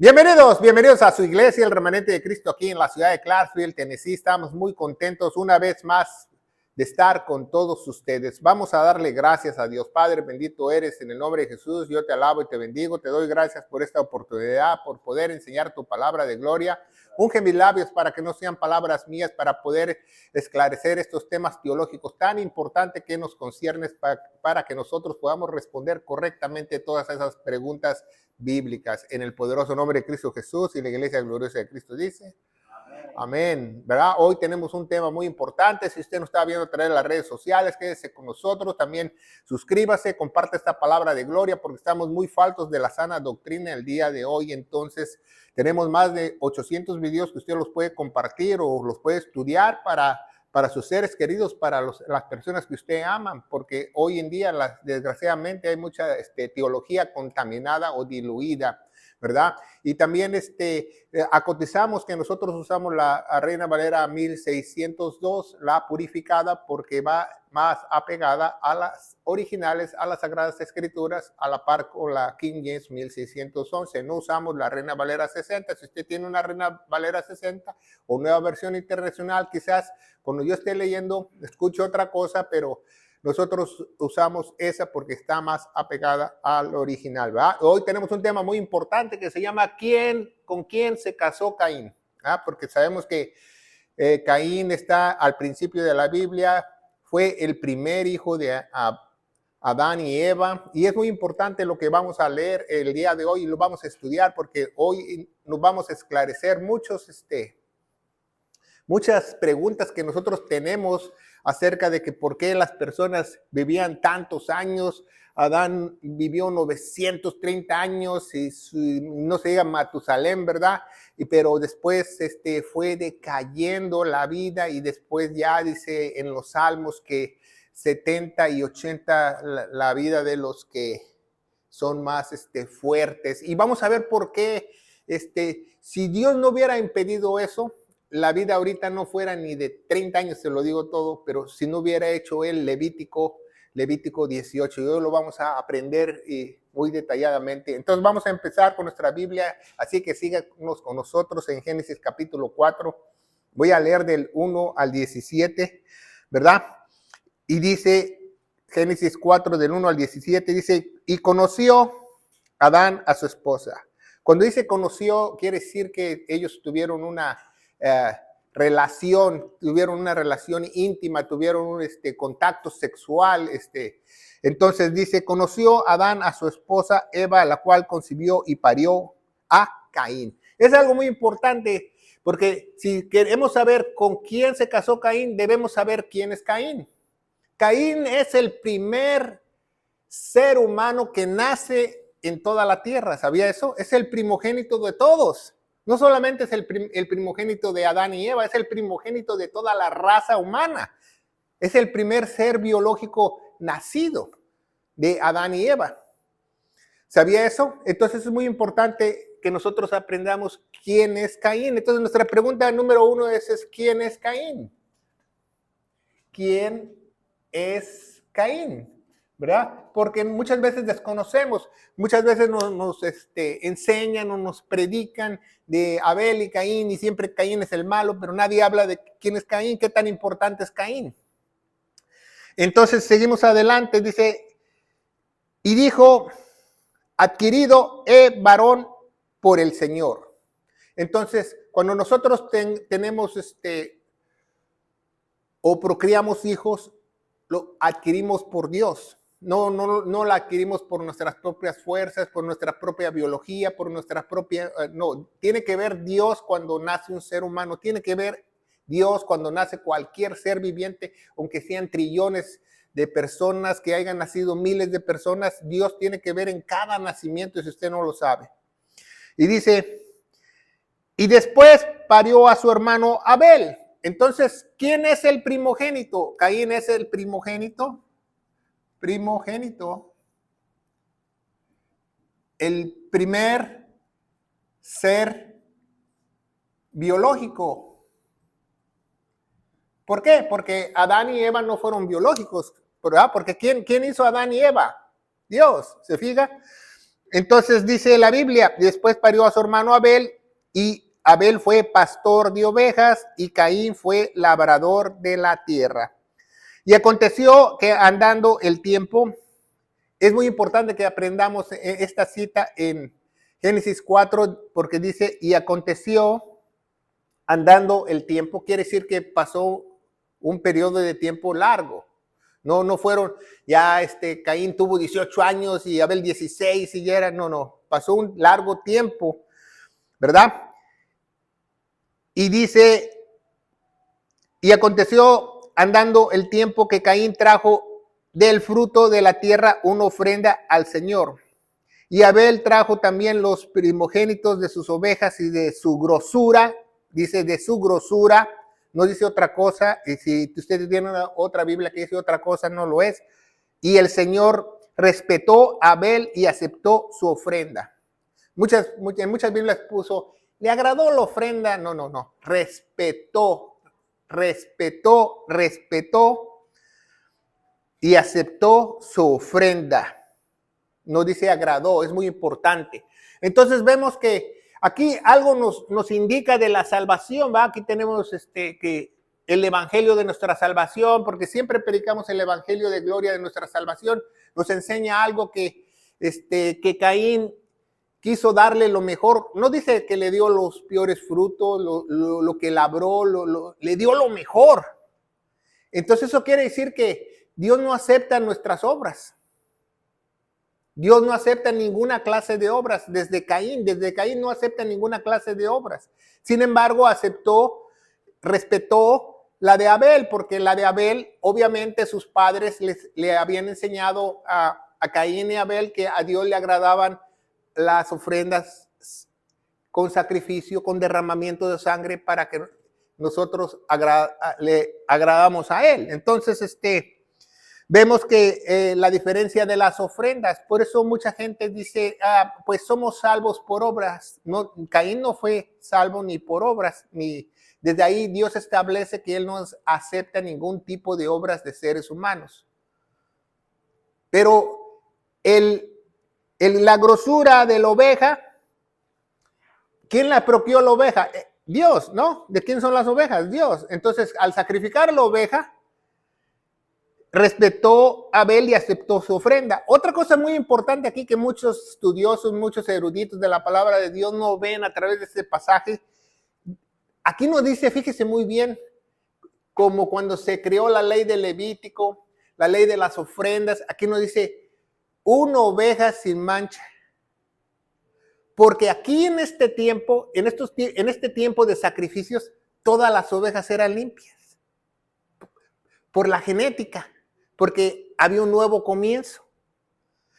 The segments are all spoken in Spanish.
Bienvenidos a su iglesia, el Remanente de Cristo, aquí en la ciudad de Clarksville, Tennessee. Estamos muy contentos una vez más de estar con todos ustedes. Vamos a darle gracias a Dios. Padre, bendito eres en el nombre de Jesús. Yo te alabo y te bendigo. Te doy gracias por esta oportunidad, por poder enseñar tu palabra de gloria. Unge mis labios para que no sean palabras mías, para poder esclarecer estos temas teológicos tan importantes que nos conciernen para que nosotros podamos responder correctamente todas esas preguntas bíblicas. En el poderoso nombre de Cristo Jesús y la iglesia gloriosa de Cristo dice. Amén, ¿verdad? Hoy tenemos un tema muy importante. Si usted nos está viendo a través de las redes sociales, quédese con nosotros. También suscríbase, comparte esta palabra de gloria porque estamos muy faltos de la sana doctrina el día de hoy. Entonces, tenemos más de 800 videos que usted los puede compartir o los puede estudiar para sus seres queridos, para las personas que usted ama, porque hoy en día, desgraciadamente, hay mucha teología contaminada o diluida, ¿verdad? Y también acotizamos que nosotros usamos la Reina Valera 1602, la purificada, porque va más apegada a las originales, a las Sagradas Escrituras, a la par con la King James 1611. No usamos la Reina Valera 60. Si usted tiene una Reina Valera 60 o nueva versión internacional, quizás cuando yo esté leyendo escuche otra cosa, pero nosotros usamos esa porque está más apegada al original, ¿verdad? Hoy tenemos un tema muy importante que se llama ¿con quién se casó Caín? ¿Ah? Porque sabemos que Caín está al principio de la Biblia, fue el primer hijo de Adán y Eva, y es muy importante lo que vamos a leer el día de hoy y lo vamos a estudiar porque hoy nos vamos a esclarecer muchas preguntas que nosotros tenemos acerca de que por qué las personas vivían tantos años. Adán vivió 930 años y no se diga Matusalén, ¿verdad? Pero después fue decayendo la vida y después ya dice en los Salmos que 70 y 80 la vida de los que son más fuertes. Y vamos a ver por qué, si Dios no hubiera impedido eso, la vida ahorita no fuera ni de 30 años, se lo digo todo, pero si no hubiera hecho el Levítico 18, y hoy lo vamos a aprender muy detalladamente. Entonces vamos a empezar con nuestra Biblia, así que síganos con nosotros en Génesis capítulo 4. Voy a leer del 1 al 17, ¿verdad? Y dice, Génesis 4 del 1 al 17, dice, y conoció Adán a su esposa. Cuando dice conoció, quiere decir que ellos tuvieron una tuvieron una relación íntima, tuvieron un contacto sexual. Entonces dice, conoció Adán a su esposa Eva, la cual concibió y parió a Caín. Es algo muy importante porque si queremos saber con quién se casó Caín, debemos saber quién es Caín. Caín es el primer ser humano que nace en toda la tierra. ¿Sabía eso? Es el primogénito de todos. No solamente es el primogénito de Adán y Eva, es el primogénito de toda la raza humana. Es el primer ser biológico nacido de Adán y Eva. ¿Sabía eso? Entonces es muy importante que nosotros aprendamos quién es Caín. Entonces nuestra pregunta número 1 es ¿quién es Caín? ¿Quién es Caín? ¿Verdad? Porque muchas veces desconocemos, muchas veces nos enseñan o nos predican de Abel y Caín y siempre Caín es el malo, pero nadie habla de quién es Caín, qué tan importante es Caín. Entonces seguimos adelante, dice, y dijo, adquirido varón por el Señor. Entonces, cuando nosotros tenemos o procreamos hijos, lo adquirimos por Dios. No la adquirimos por nuestras propias fuerzas, por nuestra propia biología, por nuestra propia... no, tiene que ver Dios cuando nace un ser humano, tiene que ver Dios cuando nace cualquier ser viviente, aunque sean trillones de personas, que hayan nacido miles de personas, Dios tiene que ver en cada nacimiento, si usted no lo sabe. Y dice, y después parió a su hermano Abel. Entonces, ¿quién es el primogénito? Caín es el primogénito. El primer ser biológico. ¿Por qué? Porque Adán y Eva no fueron biológicos, ¿verdad? Porque ¿quién hizo a Adán y Eva? Dios, ¿se fija? Entonces dice la Biblia, después parió a su hermano Abel, y Abel fue pastor de ovejas y Caín fue labrador de la tierra. Y aconteció que andando el tiempo, es muy importante que aprendamos esta cita en Génesis 4, porque dice, y aconteció andando el tiempo, quiere decir que pasó un periodo de tiempo largo. No fueron, ya Caín tuvo 18 años y Abel 16 y ya era, no, pasó un largo tiempo, ¿verdad? Y dice, y aconteció andando el tiempo que Caín trajo del fruto de la tierra una ofrenda al Señor. Y Abel trajo también los primogénitos de sus ovejas y de su grosura, dice de su grosura, no dice otra cosa, y si ustedes tienen otra Biblia que dice otra cosa, no lo es. Y el Señor respetó a Abel y aceptó su ofrenda. En muchas Biblias puso, ¿le agradó la ofrenda? No, respetó y aceptó su ofrenda. No dice agradó, es muy importante. Entonces vemos que aquí algo nos indica de la salvación, ¿va? Aquí tenemos que el evangelio de nuestra salvación, porque siempre predicamos el evangelio de gloria de nuestra salvación, nos enseña algo que Caín quiso darle lo mejor. No dice que le dio los peores frutos, lo que labró, le dio lo mejor. Entonces eso quiere decir que Dios no acepta nuestras obras. Dios no acepta ninguna clase de obras desde Caín no acepta ninguna clase de obras. Sin embargo, respetó la de Abel, porque la de Abel, obviamente sus padres le habían enseñado a Caín y Abel que a Dios le agradaban las ofrendas con sacrificio, con derramamiento de sangre para que nosotros le agradamos a él. Entonces, vemos que la diferencia de las ofrendas, por eso mucha gente dice, pues somos salvos por obras. No, Caín no fue salvo ni por obras, ni desde ahí Dios establece que él no acepta ningún tipo de obras de seres humanos. Pero la grosura de la oveja, ¿quién la apropió la oveja? Dios, ¿no? ¿De quién son las ovejas? Dios. Entonces, al sacrificar la oveja, respetó a Abel y aceptó su ofrenda. Otra cosa muy importante aquí que muchos estudiosos, muchos eruditos de la palabra de Dios no ven a través de este pasaje, aquí nos dice, fíjese muy bien, como cuando se creó la ley de Levítico, la ley de las ofrendas, aquí nos dice, una oveja sin mancha. Porque aquí en este tiempo, en este tiempo de sacrificios, todas las ovejas eran limpias. Por la genética, porque había un nuevo comienzo.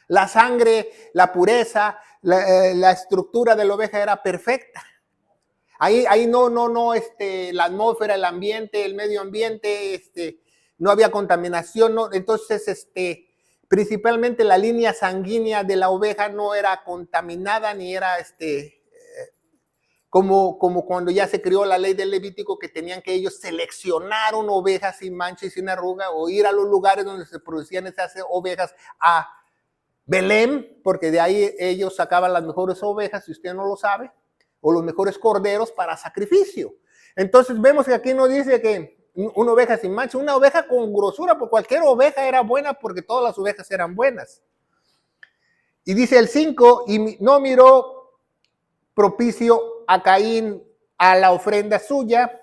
La sangre, la pureza, la estructura de la oveja era perfecta. Ahí la atmósfera, el ambiente, el medio ambiente, no había contaminación, ¿no? Entonces, principalmente la línea sanguínea de la oveja no era contaminada ni era como cuando ya se creó la ley del Levítico, que tenían que ellos seleccionar una oveja sin mancha y sin arruga, o ir a los lugares donde se producían esas ovejas a Belén, porque de ahí ellos sacaban las mejores ovejas, si usted no lo sabe, o los mejores corderos para sacrificio. Entonces vemos que aquí nos dice que una oveja sin mancha, una oveja con grosura, porque cualquier oveja era buena porque todas las ovejas eran buenas. Y dice el 5, y no miró propicio a Caín a la ofrenda suya,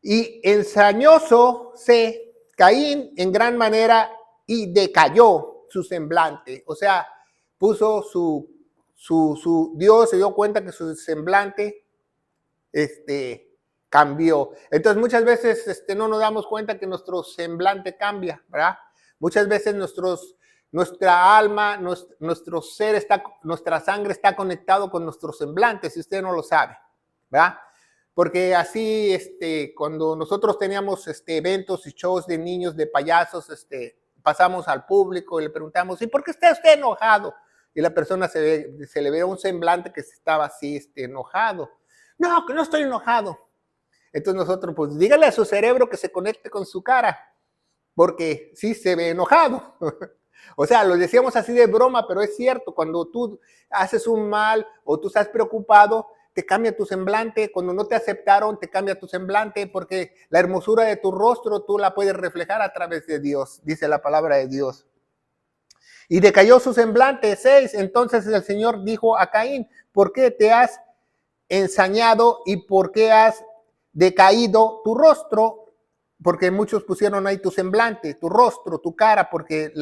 y ensañóse Caín en gran manera y decayó su semblante. O sea, puso Dios se dio cuenta que su semblante cambió. Entonces muchas veces no nos damos cuenta que nuestro semblante cambia, ¿verdad? Muchas veces nuestra alma, nuestro ser nuestra sangre está conectado con nuestro semblante, si usted no lo sabe, ¿verdad? Porque así, cuando nosotros teníamos eventos y shows de niños, de payasos, pasamos al público y le preguntamos, ¿y por qué está usted enojado? Y la persona se le ve un semblante que estaba así, enojado. No, que no estoy enojado. Entonces nosotros, pues dígale a su cerebro que se conecte con su cara, porque sí se ve enojado. O sea, lo decíamos así de broma, pero es cierto, cuando tú haces un mal o tú estás preocupado, te cambia tu semblante. Cuando no te aceptaron, te cambia tu semblante, porque la hermosura de tu rostro tú la puedes reflejar a través de Dios, dice la palabra de Dios. Y decayó su semblante. 6. Entonces el Señor dijo a Caín: ¿por qué te has ensañado y por qué has decaído tu rostro? Porque muchos pusieron ahí tu semblante, tu rostro, tu cara, porque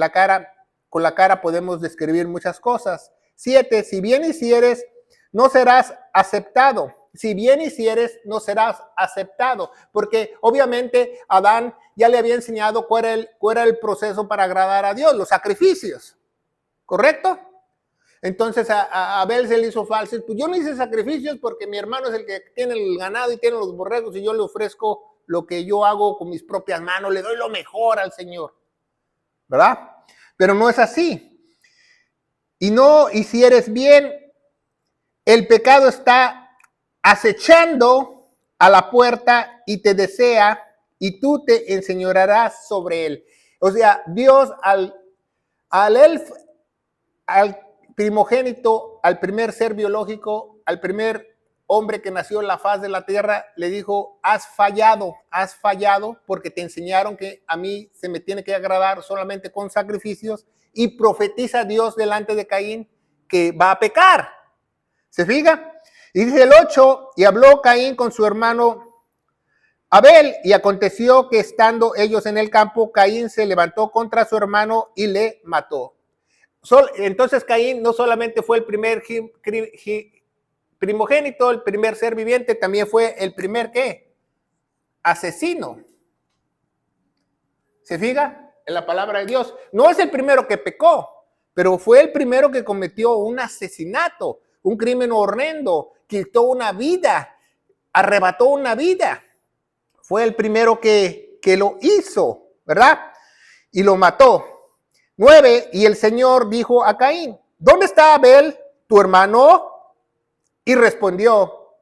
con la cara podemos describir muchas cosas. 7. Si bien hicieres, no serás aceptado. Si bien hicieres, no serás aceptado. Porque obviamente Adán ya le había enseñado cuál era el proceso para agradar a Dios, los sacrificios. ¿Correcto? Entonces a Abel se le hizo fácil. Pues yo no hice sacrificios porque mi hermano es el que tiene el ganado y tiene los borregos y yo le ofrezco lo que yo hago con mis propias manos. Le doy lo mejor al Señor. ¿Verdad? Pero no es así. Y no hicieres bien. El pecado está acechando a la puerta y te desea y tú te enseñorearás sobre él. O sea, Dios al primogénito, al primer ser biológico, al primer hombre que nació en la faz de la tierra, le dijo: has fallado porque te enseñaron que a mí se me tiene que agradar solamente con sacrificios, y profetiza Dios delante de Caín que va a pecar. ¿Se fija? Y dice el 8, y habló Caín con su hermano Abel, y aconteció que estando ellos en el campo, Caín se levantó contra su hermano y le mató. Entonces Caín no solamente fue el primer primogénito, el primer ser viviente, también fue el primer ¿qué? Asesino. ¿Se fija? En la palabra de Dios. No es el primero que pecó, pero fue el primero que cometió un asesinato, un crimen horrendo, quitó una vida, arrebató una vida. Fue el primero que lo hizo, ¿verdad? Y lo mató. 9. Y el Señor dijo a Caín: ¿dónde está Abel, tu hermano? Y respondió: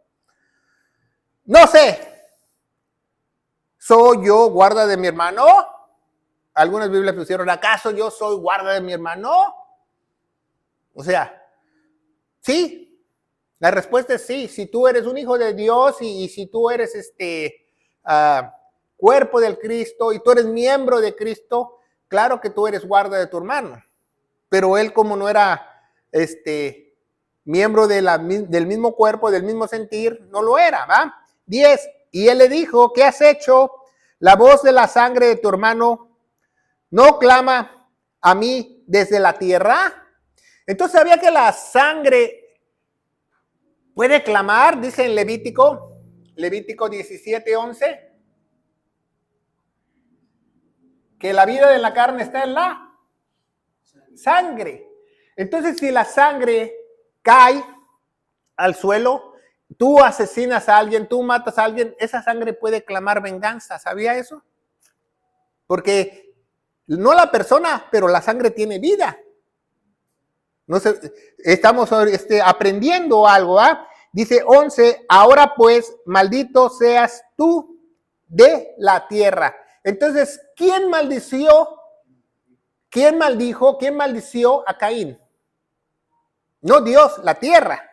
no sé. ¿Soy yo guarda de mi hermano? Algunas Biblias pusieron: ¿acaso yo soy guarda de mi hermano? O sea, sí. La respuesta es sí. Si tú eres un hijo de Dios y si tú eres cuerpo del Cristo y tú eres miembro de Cristo, claro que tú eres guarda de tu hermano. Pero él, como no era miembro del mismo cuerpo, del mismo sentir, no lo era, ¿va? 10. Y él le dijo: ¿qué has hecho? La voz de la sangre de tu hermano no clama a mí desde la tierra. Entonces, ¿sabía que la sangre puede clamar? Dice en Levítico 17:11, que la vida de la carne está en la sangre. Entonces, si la sangre cae al suelo, tú asesinas a alguien, tú matas a alguien, esa sangre puede clamar venganza. ¿Sabía eso? Porque no la persona, pero la sangre tiene vida. No sé, estamos aprendiendo algo, ¿ah? Dice 11, ahora pues, maldito seas tú de la tierra. Entonces, ¿quién maldició? ¿Quién maldijo? ¿Quién maldició a Caín? No Dios, la tierra.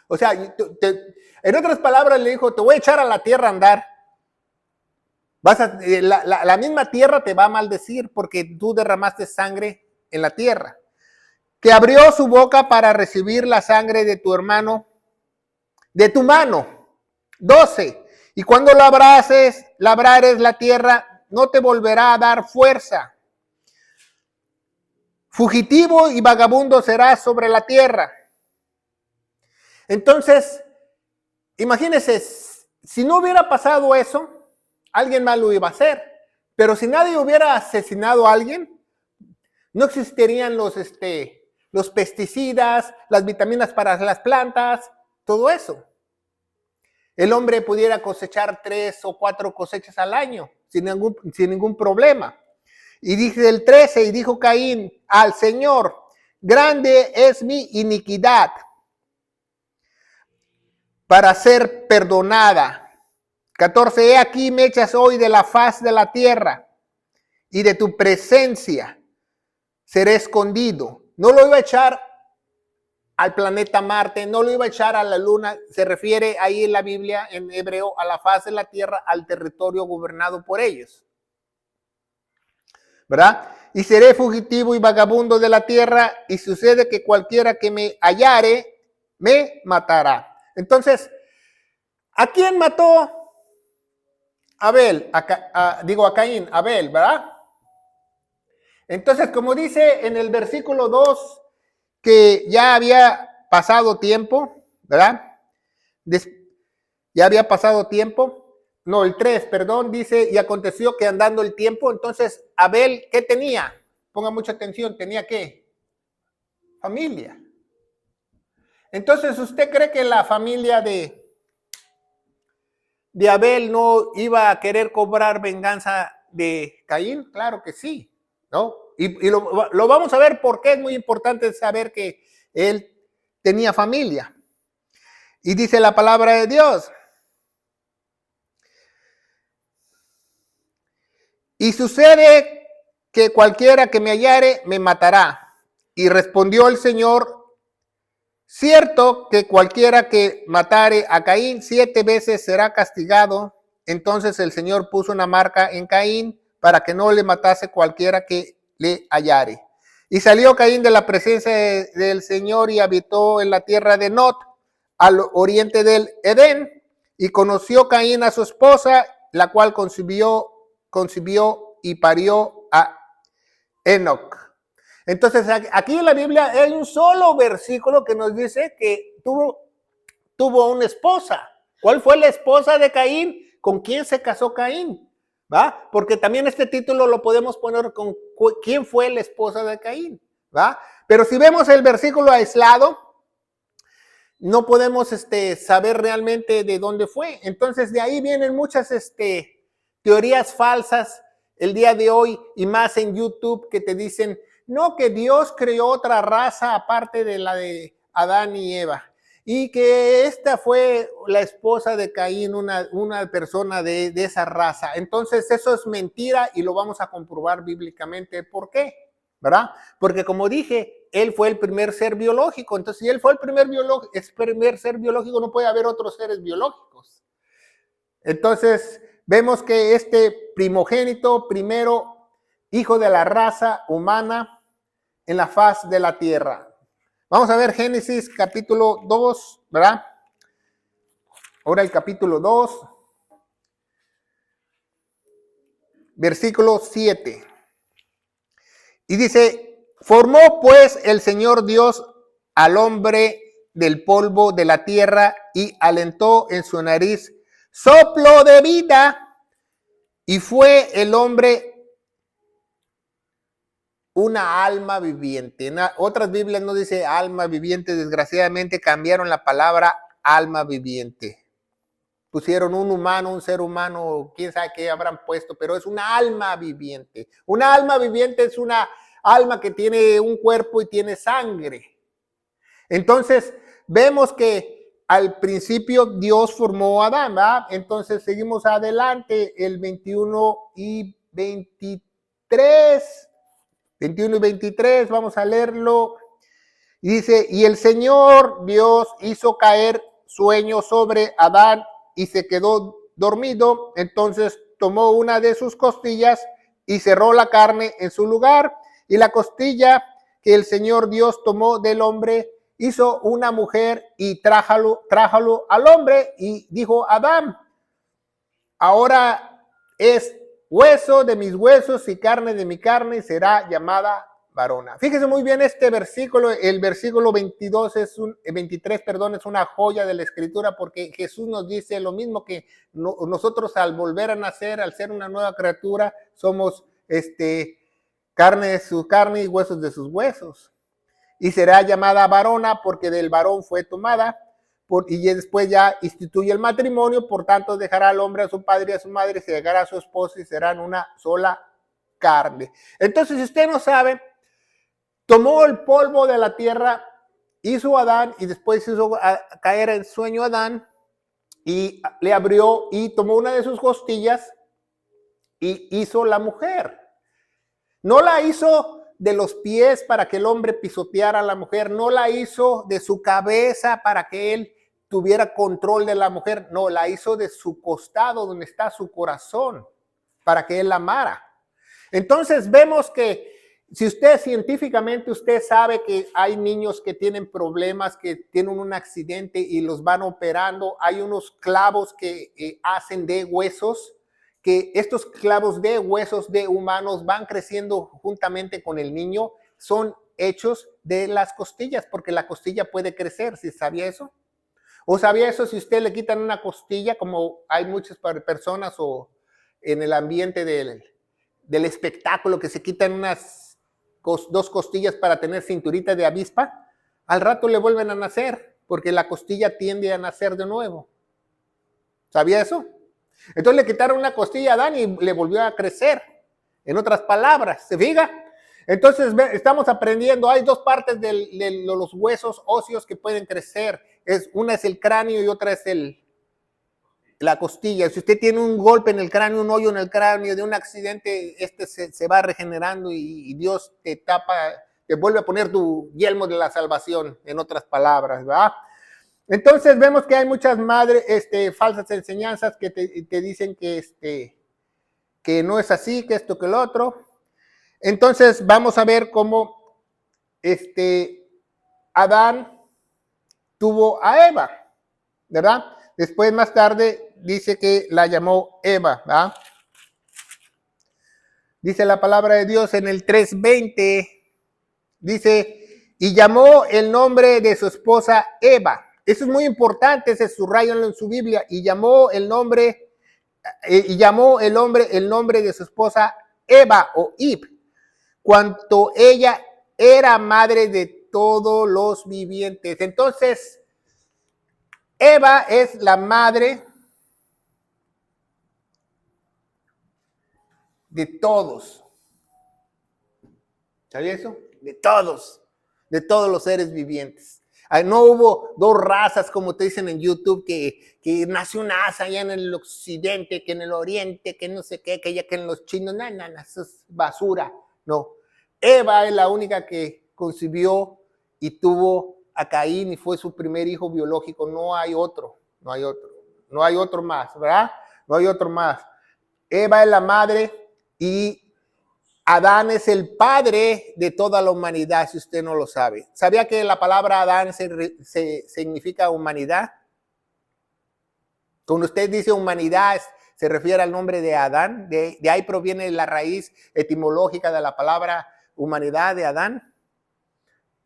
O sea, en otras palabras le dijo: te voy a echar a la tierra a andar. La misma tierra te va a maldecir porque tú derramaste sangre en la tierra. Que abrió su boca para recibir la sangre de tu hermano, de tu mano. 12. Y cuando labrares la tierra, no te volverá a dar fuerza. Fugitivo y vagabundo serás sobre la tierra. Entonces, imagínense, si no hubiera pasado eso, alguien más lo iba a hacer. Pero si nadie hubiera asesinado a alguien, no existirían los pesticidas, las vitaminas para las plantas, todo eso. El hombre pudiera cosechar 3 o 4 cosechas al año sin ningún problema. Y dice el 13, y dijo Caín al Señor: grande es mi iniquidad para ser perdonada. 14, he aquí me echas hoy de la faz de la tierra y de tu presencia. seré escondido. No lo iba a echar al planeta Marte, no lo iba a echar a la luna. Se refiere ahí en la Biblia, en hebreo, a la faz de la tierra, al territorio gobernado por ellos. ¿Verdad? Y seré fugitivo y vagabundo de la tierra, y sucede que cualquiera que me hallare, me matará. Entonces, ¿a quién mató Abel? A Caín, Abel, ¿verdad? Entonces, como dice en el versículo 2, que ya había pasado tiempo, ¿verdad? Ya había pasado tiempo. No, el 3, perdón, dice, y aconteció que andando el tiempo, entonces Abel, ¿qué tenía? Ponga mucha atención, ¿tenía qué? Familia. Entonces, ¿usted cree que la familia de Abel no iba a querer cobrar venganza de Caín? Claro que sí, ¿no? Y lo vamos a ver porque es muy importante saber que él tenía familia. Y dice la palabra de Dios. Y sucede que cualquiera que me hallare me matará. Y respondió el Señor, cierto que cualquiera que matare a Caín 7 veces será castigado. Entonces el Señor puso una marca en Caín para que no le matase cualquiera que le hallare. Y salió Caín de la presencia del Señor y habitó en la tierra de Nod, al oriente del Edén. Y conoció Caín a su esposa, la cual concibió y parió a Enoc. Entonces, aquí en la Biblia hay un solo versículo que nos dice que tuvo una esposa. ¿Cuál fue la esposa de Caín? ¿Con quién se casó Caín? ¿Va? Porque también este título lo podemos poner con quién fue la esposa de Caín. ¿Va? Pero si vemos el versículo aislado, no podemos saber realmente de dónde fue. Entonces, de ahí vienen muchas teorías falsas el día de hoy y más en YouTube que te dicen, no, que Dios creó otra raza aparte de la de Adán y Eva y que esta fue la esposa de Caín, una persona de esa raza. Entonces eso es mentira y lo vamos a comprobar bíblicamente. ¿Por qué? ¿Verdad? Porque como dije, él fue el primer ser biológico. Entonces, si él fue el primer ser biológico, no puede haber otros seres biológicos. Entonces, vemos que este primogénito, primero hijo de la raza humana en la faz de la tierra. Vamos a ver Génesis capítulo 2, ¿verdad? Ahora el capítulo 2, versículo 7. Y dice, formó pues el Señor Dios al hombre del polvo de la tierra y alentó en su nariz soplo de vida y fue el hombre una alma viviente. Otras Biblias no dice alma viviente, desgraciadamente cambiaron la palabra alma viviente. Pusieron un humano, un ser humano, quién sabe qué habrán puesto, pero es una alma viviente. Una alma viviente es una alma que tiene un cuerpo y tiene sangre. Entonces, vemos que al principio Dios formó a Adán, ¿verdad? Entonces, seguimos adelante, el 21 y 23. 21 y 23, vamos a leerlo. Y dice, y el Señor Dios hizo caer sueño sobre Adán y se quedó dormido. Entonces tomó una de sus costillas y cerró la carne en su lugar. Y la costilla que el Señor Dios tomó del hombre hizo una mujer y trájalo al hombre. Y dijo Adán, ahora es hueso de mis huesos y carne de mi carne, será llamada varona. Fíjese muy bien este versículo, el versículo 23, es una joya de la escritura porque Jesús nos dice lo mismo que nosotros al volver a nacer, al ser una nueva criatura, somos carne de su carne y huesos de sus huesos. Y será llamada varona porque del varón fue tomada. Y después ya instituye el matrimonio, por tanto dejará al hombre a su padre y a su madre, se llegará a su esposo y serán una sola carne. Entonces, si usted no sabe, tomó el polvo de la tierra, hizo a Adán y después hizo caer en sueño a Adán y le abrió y tomó una de sus costillas y hizo la mujer. No la hizo de los pies para que el hombre pisoteara a la mujer, no la hizo de su cabeza para que él tuviera control de la mujer, no, la hizo de su costado donde está su corazón para que él la amara. Entonces vemos que si usted científicamente usted sabe que hay niños que tienen problemas, que tienen un accidente y los van operando, hay unos clavos que hacen de huesos, que estos clavos de huesos de humanos van creciendo juntamente con el niño, son hechos de las costillas, porque la costilla puede crecer, ¿sí sabía eso? ¿O sabía eso si usted le quitan una costilla, como hay muchas personas o en el ambiente del espectáculo que se quitan unas dos costillas para tener cinturita de avispa? Al rato le vuelven a nacer, porque la costilla tiende a nacer de nuevo. ¿Sabía eso? Entonces le quitaron una costilla a Adán y le volvió a crecer. En otras palabras, ¿se fija? Entonces estamos aprendiendo, hay dos partes de los huesos óseos que pueden crecer. Una es el cráneo y otra es la costilla. Si usted tiene un golpe en el cráneo, un hoyo en el cráneo de un accidente, se va regenerando y Dios te tapa, te vuelve a poner tu yelmo de la salvación, en otras palabras, ¿verdad? Entonces vemos que hay muchas madres, falsas enseñanzas que te dicen que no es así, que esto, que lo otro. Entonces vamos a ver cómo Adán tuvo a Eva, ¿verdad? Después más tarde dice que la llamó Eva, ¿verdad? Dice la palabra de Dios en el 3:20, dice, y llamó el nombre de su esposa Eva. Eso es muy importante, se subrayanlo en su Biblia. Y llamó el hombre el nombre de su esposa Eva o Ib, cuanto ella era madre de todos los vivientes. Entonces, Eva es la madre de todos. ¿Sabía eso? De todos los seres vivientes. No hubo dos razas, como te dicen en YouTube, que nació una raza allá en el occidente, que en el oriente, que no sé qué, que ya que en los chinos, no, eso es basura. No, Eva es la única que concibió y tuvo a Caín y fue su primer hijo biológico. No hay otro más, ¿verdad? No hay otro más. Eva es la madre y Adán es el padre de toda la humanidad, si usted no lo sabe. ¿Sabía que la palabra Adán significa humanidad? Cuando usted dice humanidad, se refiere al nombre de Adán. De ahí proviene la raíz etimológica de la palabra humanidad de Adán,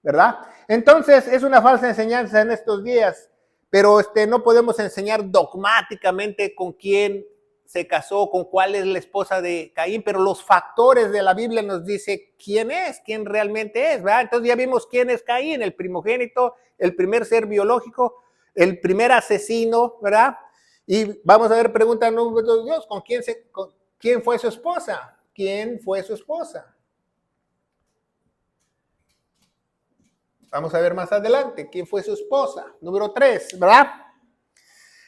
¿verdad? Entonces, es una falsa enseñanza en estos días, pero no podemos enseñar dogmáticamente con quién se casó, con cuál es la esposa de Caín, pero los factores de la Biblia nos dice quién realmente es, ¿verdad? Entonces ya vimos quién es Caín, el primogénito, el primer ser biológico, el primer asesino, ¿verdad? Y vamos a ver, pregunta número 2, ¿quién fue su esposa? ¿Quién fue su esposa? Vamos a ver más adelante, ¿quién fue su esposa? Número 3, ¿verdad?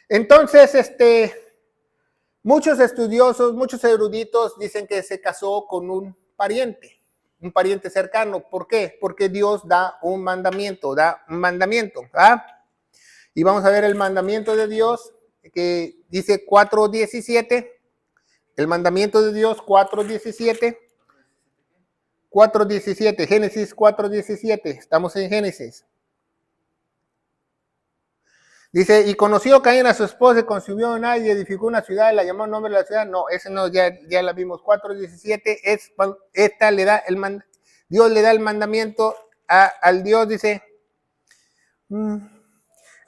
Entonces, muchos estudiosos, muchos eruditos dicen que se casó con un pariente cercano. ¿Por qué? Porque Dios da un mandamiento, ¿verdad? Y vamos a ver el mandamiento de Dios que dice 4:17. El mandamiento de Dios 4:17. 4:17, Génesis 4:17. Estamos en Génesis. Dice, y conoció Caín a su esposa, y concibió en ella y edificó una ciudad y la llamó el nombre de la ciudad. No, ese no, ya la vimos. 4:17 es Dios le da el mandamiento al Dios, dice.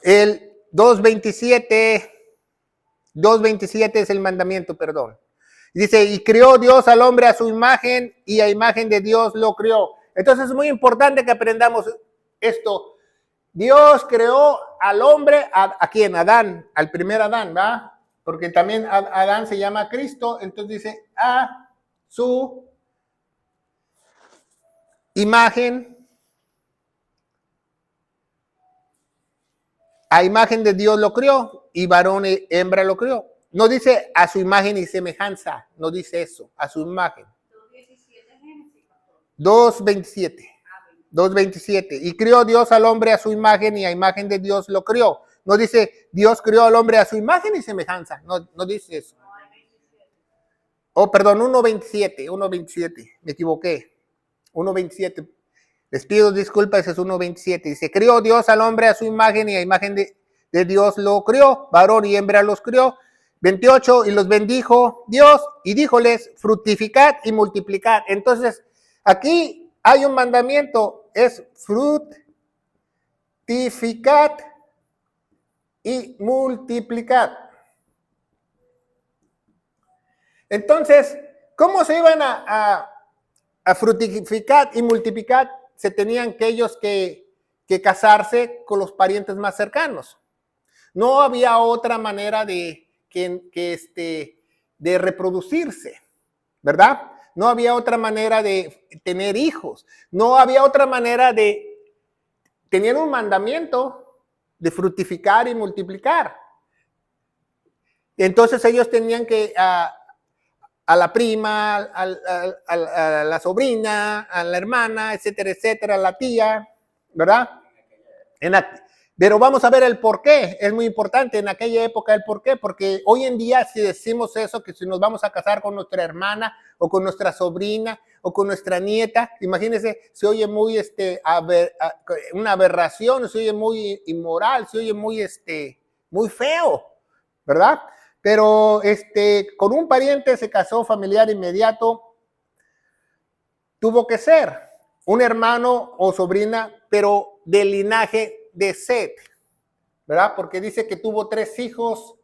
El 2:27 es el mandamiento, perdón. Dice, y creó Dios al hombre a su imagen y a imagen de Dios lo creó. Entonces es muy importante que aprendamos esto. Dios creó al hombre, ¿a quién? Adán, al primer Adán, ¿verdad? Porque también Adán se llama Cristo, entonces dice, a su imagen, a imagen de Dios lo creó, y varón y hembra lo creó. No dice a su imagen y semejanza, no dice eso, a su imagen. 2:27. 2:27. Y crió Dios al hombre a su imagen y a imagen de Dios lo crió. No dice Dios crió al hombre a su imagen y semejanza. No dice eso. Oh, perdón, 1:27. Me equivoqué. 1:27. Les pido disculpas, es 1:27. Dice, crió Dios al hombre a su imagen y a imagen de Dios lo crió. Varón y hembra los crió. 28, y los bendijo Dios y díjoles, fructificad y multiplicad. Entonces, aquí hay un mandamiento, es fructificad y multiplicad. Entonces, ¿cómo se iban a fructificar y multiplicar? Se tenían que ellos que casarse con los parientes más cercanos. No había otra manera de reproducirse, ¿verdad? No había otra manera de tener hijos. No había otra manera de... Tenían un mandamiento de fructificar y multiplicar. Entonces ellos tenían que... a la prima, a la sobrina, a la hermana, etcétera, a la tía, ¿verdad? Pero vamos a ver el por qué. Es muy importante en aquella época el por qué, porque hoy en día si decimos eso, que si nos vamos a casar con nuestra hermana o con nuestra sobrina o con nuestra nieta, imagínense, se oye muy una aberración, se oye muy inmoral, se oye muy feo, ¿verdad? Pero con un pariente se casó familiar inmediato, tuvo que ser un hermano o sobrina, pero del linaje de Set, ¿verdad? Porque dice que tuvo 3 hijos,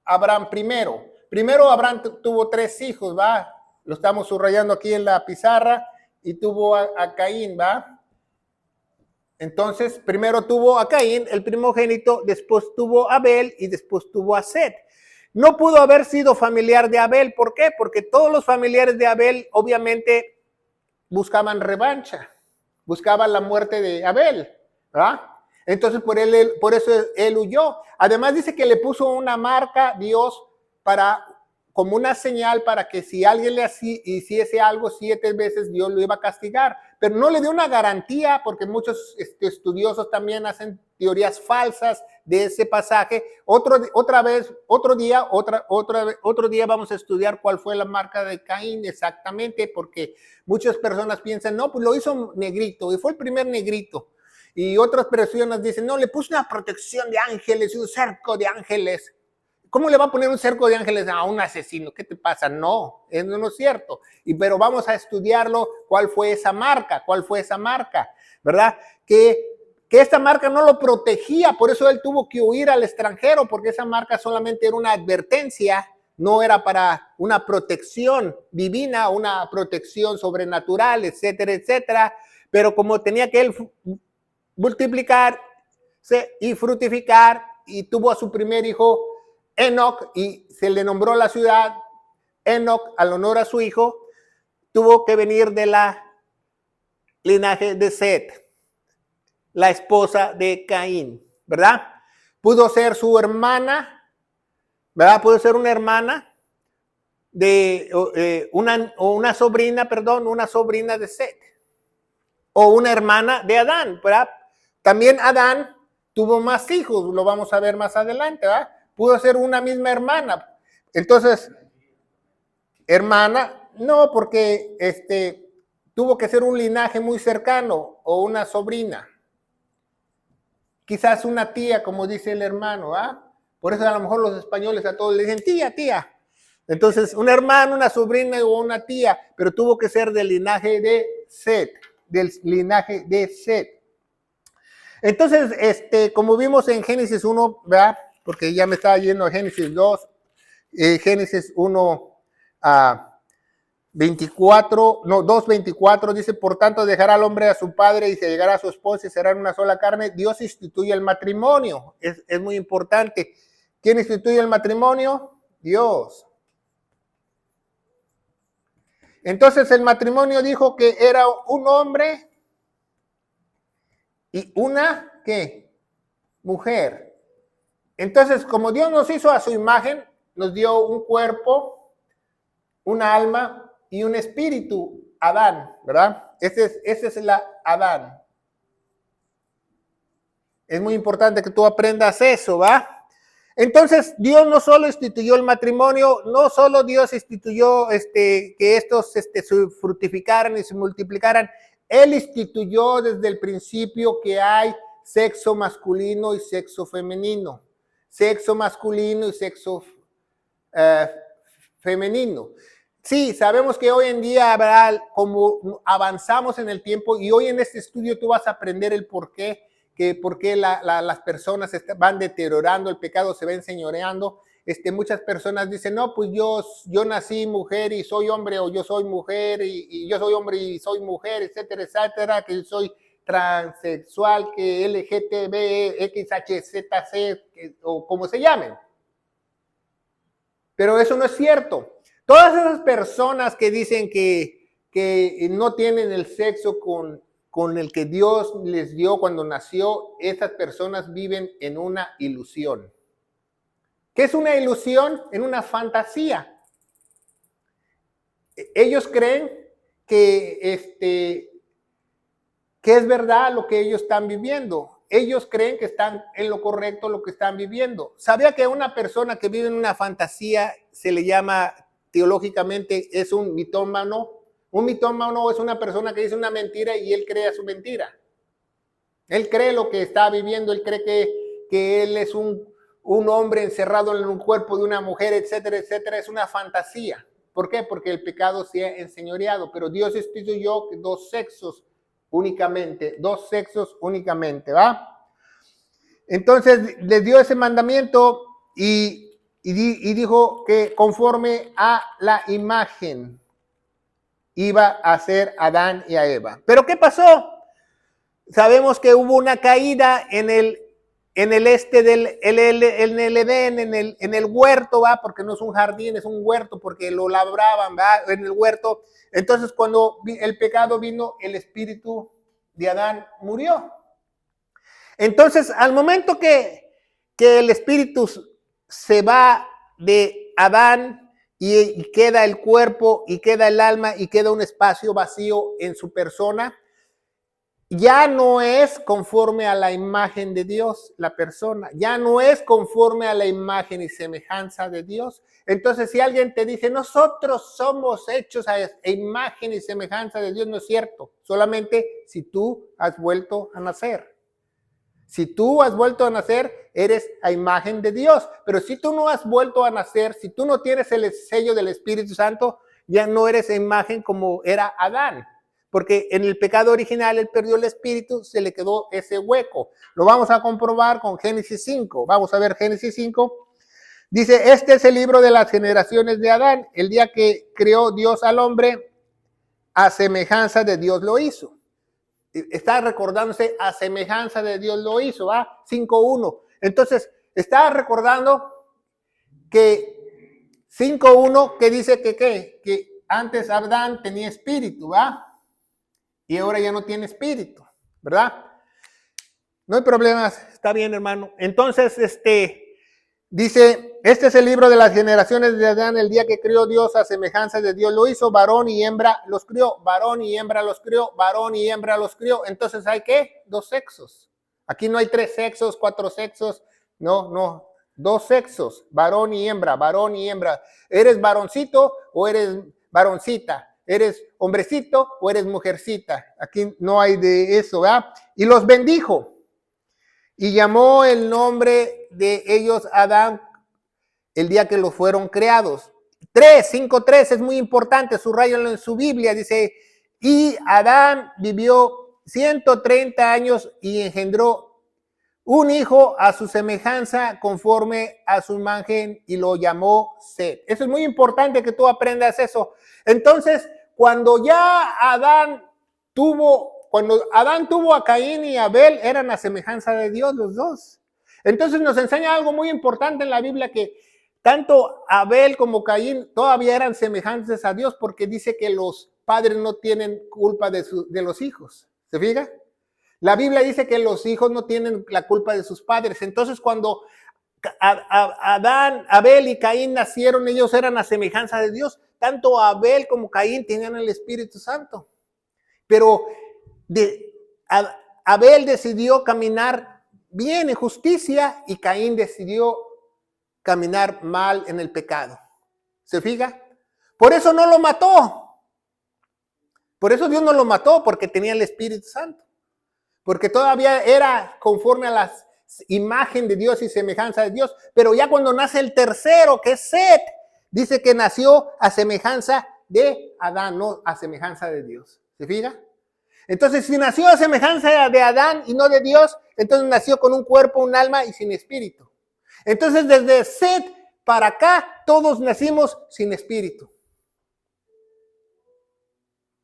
Abraham primero. Primero Abraham tuvo 3 hijos, ¿va? Lo estamos subrayando aquí en la pizarra, y tuvo a Caín, ¿va? Entonces, primero tuvo a Caín, el primogénito, después tuvo a Abel y después tuvo a Set. No pudo haber sido familiar de Abel, ¿por qué? Porque todos los familiares de Abel obviamente buscaban revancha, buscaban la muerte de Abel, ¿verdad? Entonces por eso él huyó. Además dice que le puso una marca Dios como una señal para que si alguien le hiciese algo 7 veces, Dios lo iba a castigar. Pero no le dio una garantía, porque muchos estudiosos también hacen teorías falsas de ese pasaje. Otro día vamos a estudiar cuál fue la marca de Caín exactamente, porque muchas personas piensan, no, pues lo hizo negrito, y fue el primer negrito. Y otras personas dicen, no, le puso una protección de ángeles y un cerco de ángeles. ¿Cómo le va a poner un cerco de ángeles a un asesino? ¿Qué te pasa? No, eso no es cierto. Pero vamos a estudiarlo, cuál fue esa marca, ¿verdad? Que esta marca no lo protegía, por eso él tuvo que huir al extranjero, porque esa marca solamente era una advertencia, no era para una protección divina, una protección sobrenatural, etcétera. Pero como tenía que él multiplicarse y fructificar, y tuvo a su primer hijo Enoc, y se le nombró la ciudad Enoc al honor a su hijo, tuvo que venir de la linaje de Set, la esposa de Caín, ¿verdad? Pudo ser su hermana, ¿verdad? Pudo ser una hermana de una sobrina de Set, o una hermana de Adán, ¿verdad? También Adán tuvo más hijos, lo vamos a ver más adelante, ¿verdad? Pudo ser una misma hermana. Entonces, hermana, no, porque tuvo que ser un linaje muy cercano, o una sobrina. Quizás una tía, como dice el hermano, ¿ah? Por eso a lo mejor los españoles a todos le dicen tía. Entonces, un hermano, una sobrina o una tía, pero tuvo que ser del linaje de Set, Entonces, como vimos en Génesis 1, ¿verdad? Porque ya me estaba yendo a Génesis 2, Génesis 1, 2:24, dice, por tanto dejará al hombre a su padre y se llegará a su esposa y serán una sola carne. Dios instituye el matrimonio, es muy importante. ¿Quién instituye el matrimonio? Dios. Entonces el matrimonio dijo que era un hombre y una, ¿qué? Mujer. Entonces, como Dios nos hizo a su imagen, nos dio un cuerpo, un alma y un espíritu, Adán, ¿verdad? Ese es la Adán. Es muy importante que tú aprendas eso, ¿va? Entonces, Dios no solo instituyó el matrimonio, no solo Dios instituyó que estos se fructificaran y se multiplicaran, Él instituyó desde el principio que hay sexo masculino y sexo femenino. Sexo masculino y sexo femenino. Sí, sabemos que hoy en día, ¿verdad? Como avanzamos en el tiempo y hoy en este estudio tú vas a aprender el por qué las personas van deteriorando, el pecado se va enseñoreando. Muchas personas dicen, no, pues yo nací mujer y soy hombre, o yo soy mujer y yo soy hombre y soy mujer, etcétera, etcétera, que soy transexual, que LGTB, XHZC, o como se llamen. Pero eso no es cierto. Todas esas personas que dicen que no tienen el sexo con el que Dios les dio cuando nació, esas personas viven en una ilusión. ¿Qué es una ilusión? En una fantasía. Ellos creen que es verdad lo que ellos están viviendo. Ellos creen que están en lo correcto lo que están viviendo. ¿Sabía que una persona que vive en una fantasía se le llama teológicamente es un mitómano? Un mitómano es una persona que dice una mentira y él crea su mentira. Él cree lo que está viviendo, él cree que él es un hombre encerrado en un cuerpo de una mujer, etcétera, etcétera. Es una fantasía. ¿Por qué? Porque el pecado se ha enseñoreado, pero Dios instituyó dos sexos únicamente, ¿va? Entonces les dio ese mandamiento y dijo que conforme a la imagen iba a ser Adán y a Eva. ¿Pero qué pasó? Sabemos que hubo una caída en el Edén, en el huerto, ¿va? Porque no es un jardín, es un huerto, porque lo labraban, ¿va? En el huerto. Entonces, cuando el pecado vino, el espíritu de Adán murió. Entonces, al momento que el espíritu se va de Adán y queda el cuerpo y queda el alma y queda un espacio vacío en su persona, ya no es conforme a la imagen de Dios la persona, ya no es conforme a la imagen y semejanza de Dios. Entonces, si alguien te dice, nosotros somos hechos a imagen y semejanza de Dios, no es cierto, solamente si tú has vuelto a nacer. Si tú has vuelto a nacer, eres a imagen de Dios, pero si tú no has vuelto a nacer, si tú no tienes el sello del Espíritu Santo, ya no eres a imagen como era Adán. Porque en el pecado original él perdió el espíritu, se le quedó ese hueco. Lo vamos a comprobar con Génesis 5. Vamos a ver Génesis 5. Dice, este es el libro de las generaciones de Adán. El día que creó Dios al hombre, a semejanza de Dios lo hizo. Está recordándose, a semejanza de Dios lo hizo, ¿va? 5.1. Entonces, está recordando que 5.1 que dice que antes Adán tenía espíritu, ¿va? Y ahora ya no tiene espíritu, ¿verdad? No hay problemas, está bien, hermano. Entonces, dice, este es el libro de las generaciones de Adán, el día que crió Dios a semejanza de Dios lo hizo, varón y hembra los crió, varón y hembra los crió, varón y hembra los crió. Entonces, ¿hay qué? Dos sexos. Aquí no hay 3 sexos, 4 sexos, no, 2 sexos, varón y hembra, varón y hembra. ¿Eres varoncito o eres varoncita? ¿Eres hombrecito o eres mujercita? Aquí no hay de eso, ¿verdad? Y los bendijo. Y llamó el nombre de ellos Adán el día que los fueron creados. 5.3 es muy importante, subrayanlo en su Biblia. Dice, y Adán vivió 130 años y engendró un hijo a su semejanza conforme a su imagen y lo llamó Set. Eso es muy importante que tú aprendas eso. Entonces, cuando Adán tuvo a Caín y Abel, eran a semejanza de Dios los dos. Entonces nos enseña algo muy importante en la Biblia, que tanto Abel como Caín todavía eran semejantes a Dios, porque dice que los padres no tienen culpa de los hijos. ¿Se fija? La Biblia dice que los hijos no tienen la culpa de sus padres. Entonces, cuando Abel y Caín nacieron, ellos eran a semejanza de Dios. tanto Abel como Caín tenían el Espíritu Santo. Pero Abel decidió caminar bien en justicia y Caín decidió caminar mal en el pecado. ¿Se fija? Por eso no lo mató. Por eso Dios no lo mató, porque tenía el Espíritu Santo. Porque todavía era conforme a la imagen de Dios y semejanza de Dios. Pero ya cuando nace el tercero, que es Set, dice que nació a semejanza de Adán, no a semejanza de Dios. ¿Se fija? Entonces, si nació a semejanza de Adán y no de Dios, entonces nació con un cuerpo, un alma y sin espíritu. Entonces, desde Set para acá, todos nacimos sin espíritu.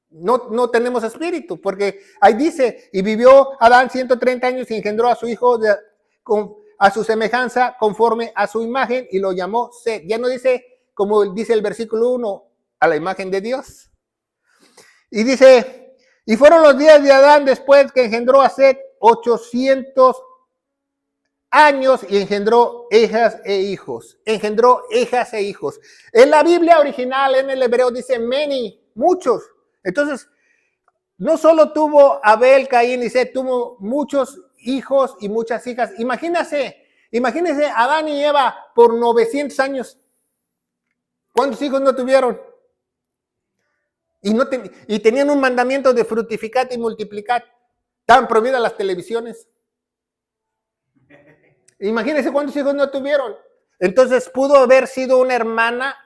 No tenemos espíritu, porque ahí dice, y vivió Adán 130 años y engendró a su hijo a su semejanza, conforme a su imagen, y lo llamó Set. Ya no dice, como dice el versículo 1, a la imagen de Dios. Y dice, y fueron los días de Adán después que engendró a Set 800 años y engendró hijas e hijos. Engendró hijas e hijos. En la Biblia original, en el hebreo, dice many, muchos. Entonces, no solo tuvo Abel, Caín y Set, tuvo muchos hijos y muchas hijas. Imagínense Adán y Eva por 900 años. ¿Cuántos hijos no tuvieron? Y tenían un mandamiento de fructificar y multiplicar. Estaban prohibidas las televisiones. Imagínense cuántos hijos no tuvieron. Entonces pudo haber sido una hermana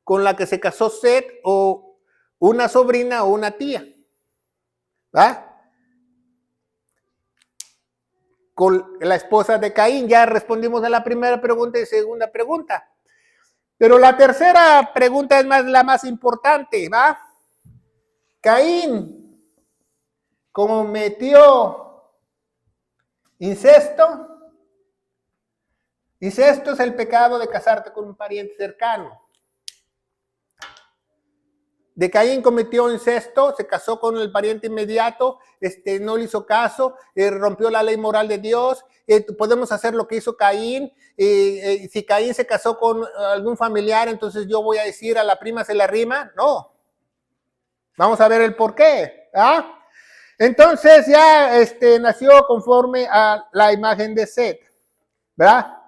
con la que se casó Set, o una sobrina o una tía. ¿Va? Con la esposa de Caín. Ya respondimos a la primera pregunta y segunda pregunta. Pero la tercera pregunta es la más importante, ¿va? Caín cometió incesto. Incesto es el pecado de casarte con un pariente cercano. De Caín cometió incesto, se casó con el pariente inmediato, no le hizo caso, rompió la ley moral de Dios. Podemos hacer lo que hizo Caín. Si Caín se casó con algún familiar, entonces yo voy a decir a la prima se la rima. No. Vamos a ver el por qué. ¿Ah? Entonces ya nació conforme a la imagen de Set, ¿verdad?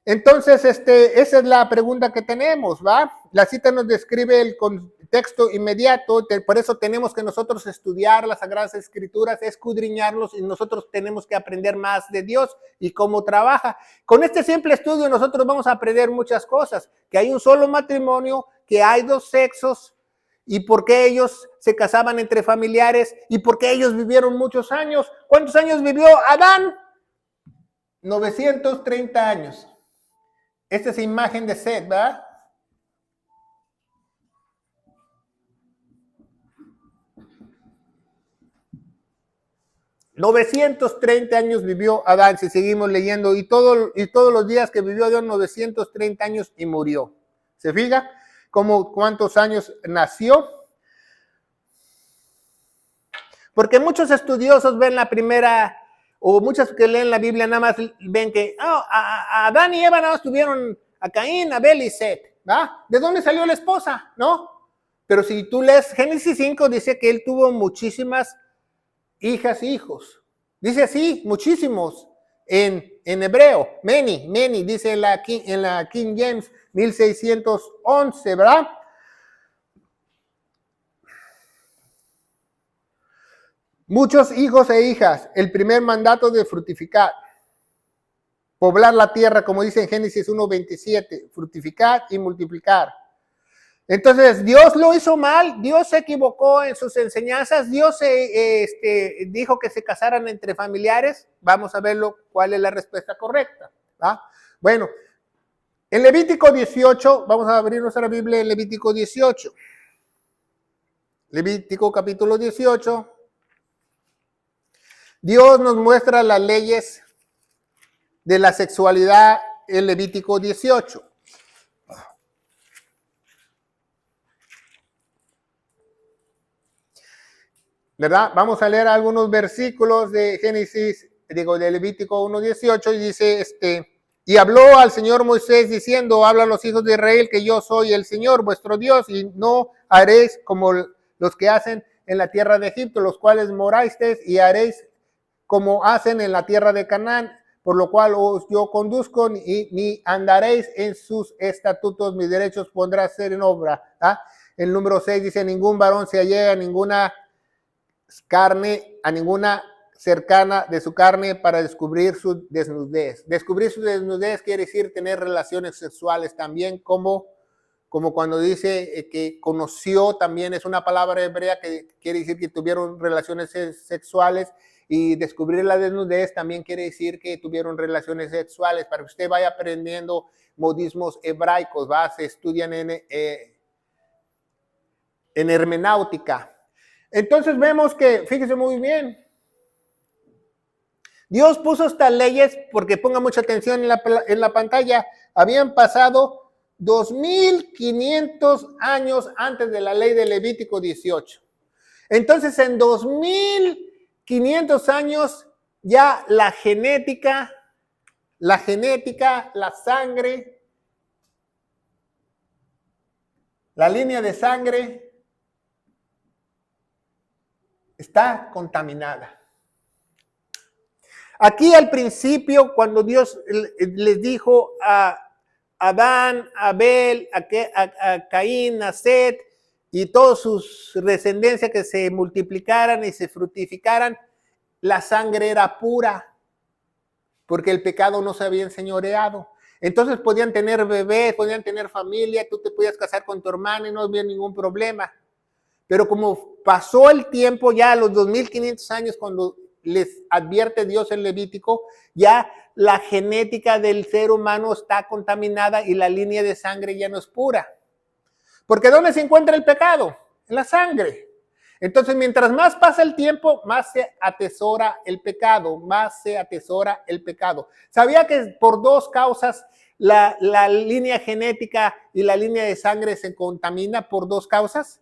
Entonces, esa es la pregunta que tenemos, ¿va? La cita nos describe el contexto inmediato, por eso tenemos que nosotros estudiar las Sagradas Escrituras, escudriñarlos, y nosotros tenemos que aprender más de Dios y cómo trabaja. Con este simple estudio nosotros vamos a aprender muchas cosas, que hay un solo matrimonio, que hay dos sexos, y por qué ellos se casaban entre familiares, y por qué ellos vivieron muchos años. ¿Cuántos años vivió Adán? 930 años. Esta es la imagen de Set, ¿verdad? ...930 años vivió Adán, si seguimos leyendo, y todos los días que vivió Adán, 930 años y murió. ¿Se fija? ¿Cómo cuántos años nació? Porque muchos estudiosos ven la primera, o muchos que leen la Biblia nada más ven que a Adán y Eva nada más tuvieron a Caín, Abel y Set, ¿va? ¿De dónde salió la esposa? ¿No? Pero si tú lees Génesis 5, dice que él tuvo muchísimas hijas e hijos. Dice así, muchísimos, en hebreo, many, dice en la King James 1611, ¿verdad? Muchos hijos e hijas, el primer mandato de fructificar, poblar la tierra, como dice en Génesis 1:27, fructificar y multiplicar. Entonces, Dios lo hizo mal, Dios se equivocó en sus enseñanzas, Dios dijo que se casaran entre familiares. Vamos a verlo, cuál es la respuesta correcta, ¿va? Bueno, en Levítico 18, vamos a abrir nuestra Biblia en Levítico 18. Levítico capítulo 18. Dios nos muestra las leyes de la sexualidad en Levítico 18. ¿Verdad? Vamos a leer algunos versículos de Levítico 1:18 y dice, Y habló al Señor Moisés diciendo, habla a los hijos de Israel que yo soy el Señor vuestro Dios y no haréis como los que hacen en la tierra de Egipto, los cuales morasteis, y haréis como hacen en la tierra de Canaán, por lo cual os yo conduzco, ni andaréis en sus estatutos, mis derechos pondrá ser en obra. El número 6 dice, ningún varón se allega a ninguna carne, a ninguna cercana de su carne para descubrir su desnudez. Descubrir su desnudez quiere decir tener relaciones sexuales también, como cuando dice que conoció, también es una palabra hebrea que quiere decir que tuvieron relaciones sexuales, y descubrir la desnudez también quiere decir que tuvieron relaciones sexuales, para que usted vaya aprendiendo modismos hebraicos, se estudian en hermenáutica. Entonces vemos que, fíjese muy bien, Dios puso estas leyes porque ponga mucha atención en la pantalla. Habían pasado 2500 años antes de la ley de Levítico 18. Entonces, en 2500 años, ya la genética, la sangre, la línea de sangre está contaminada. Aquí al principio, cuando Dios les dijo a Adán, a Abel, a Caín, a Set y todas sus descendencias que se multiplicaran y se fructificaran, la sangre era pura, porque el pecado no se había enseñoreado. Entonces podían tener bebés, podían tener familia, tú te podías casar con tu hermana y no había ningún problema. Pero como pasó el tiempo, ya a los 2500 años, cuando les advierte Dios en Levítico, ya la genética del ser humano está contaminada y la línea de sangre ya no es pura. Porque ¿dónde se encuentra el pecado? En la sangre. Entonces, mientras más pasa el tiempo, más se atesora el pecado, más se atesora el pecado. ¿Sabía que por dos causas la línea genética y la línea de sangre se contamina? Por dos causas.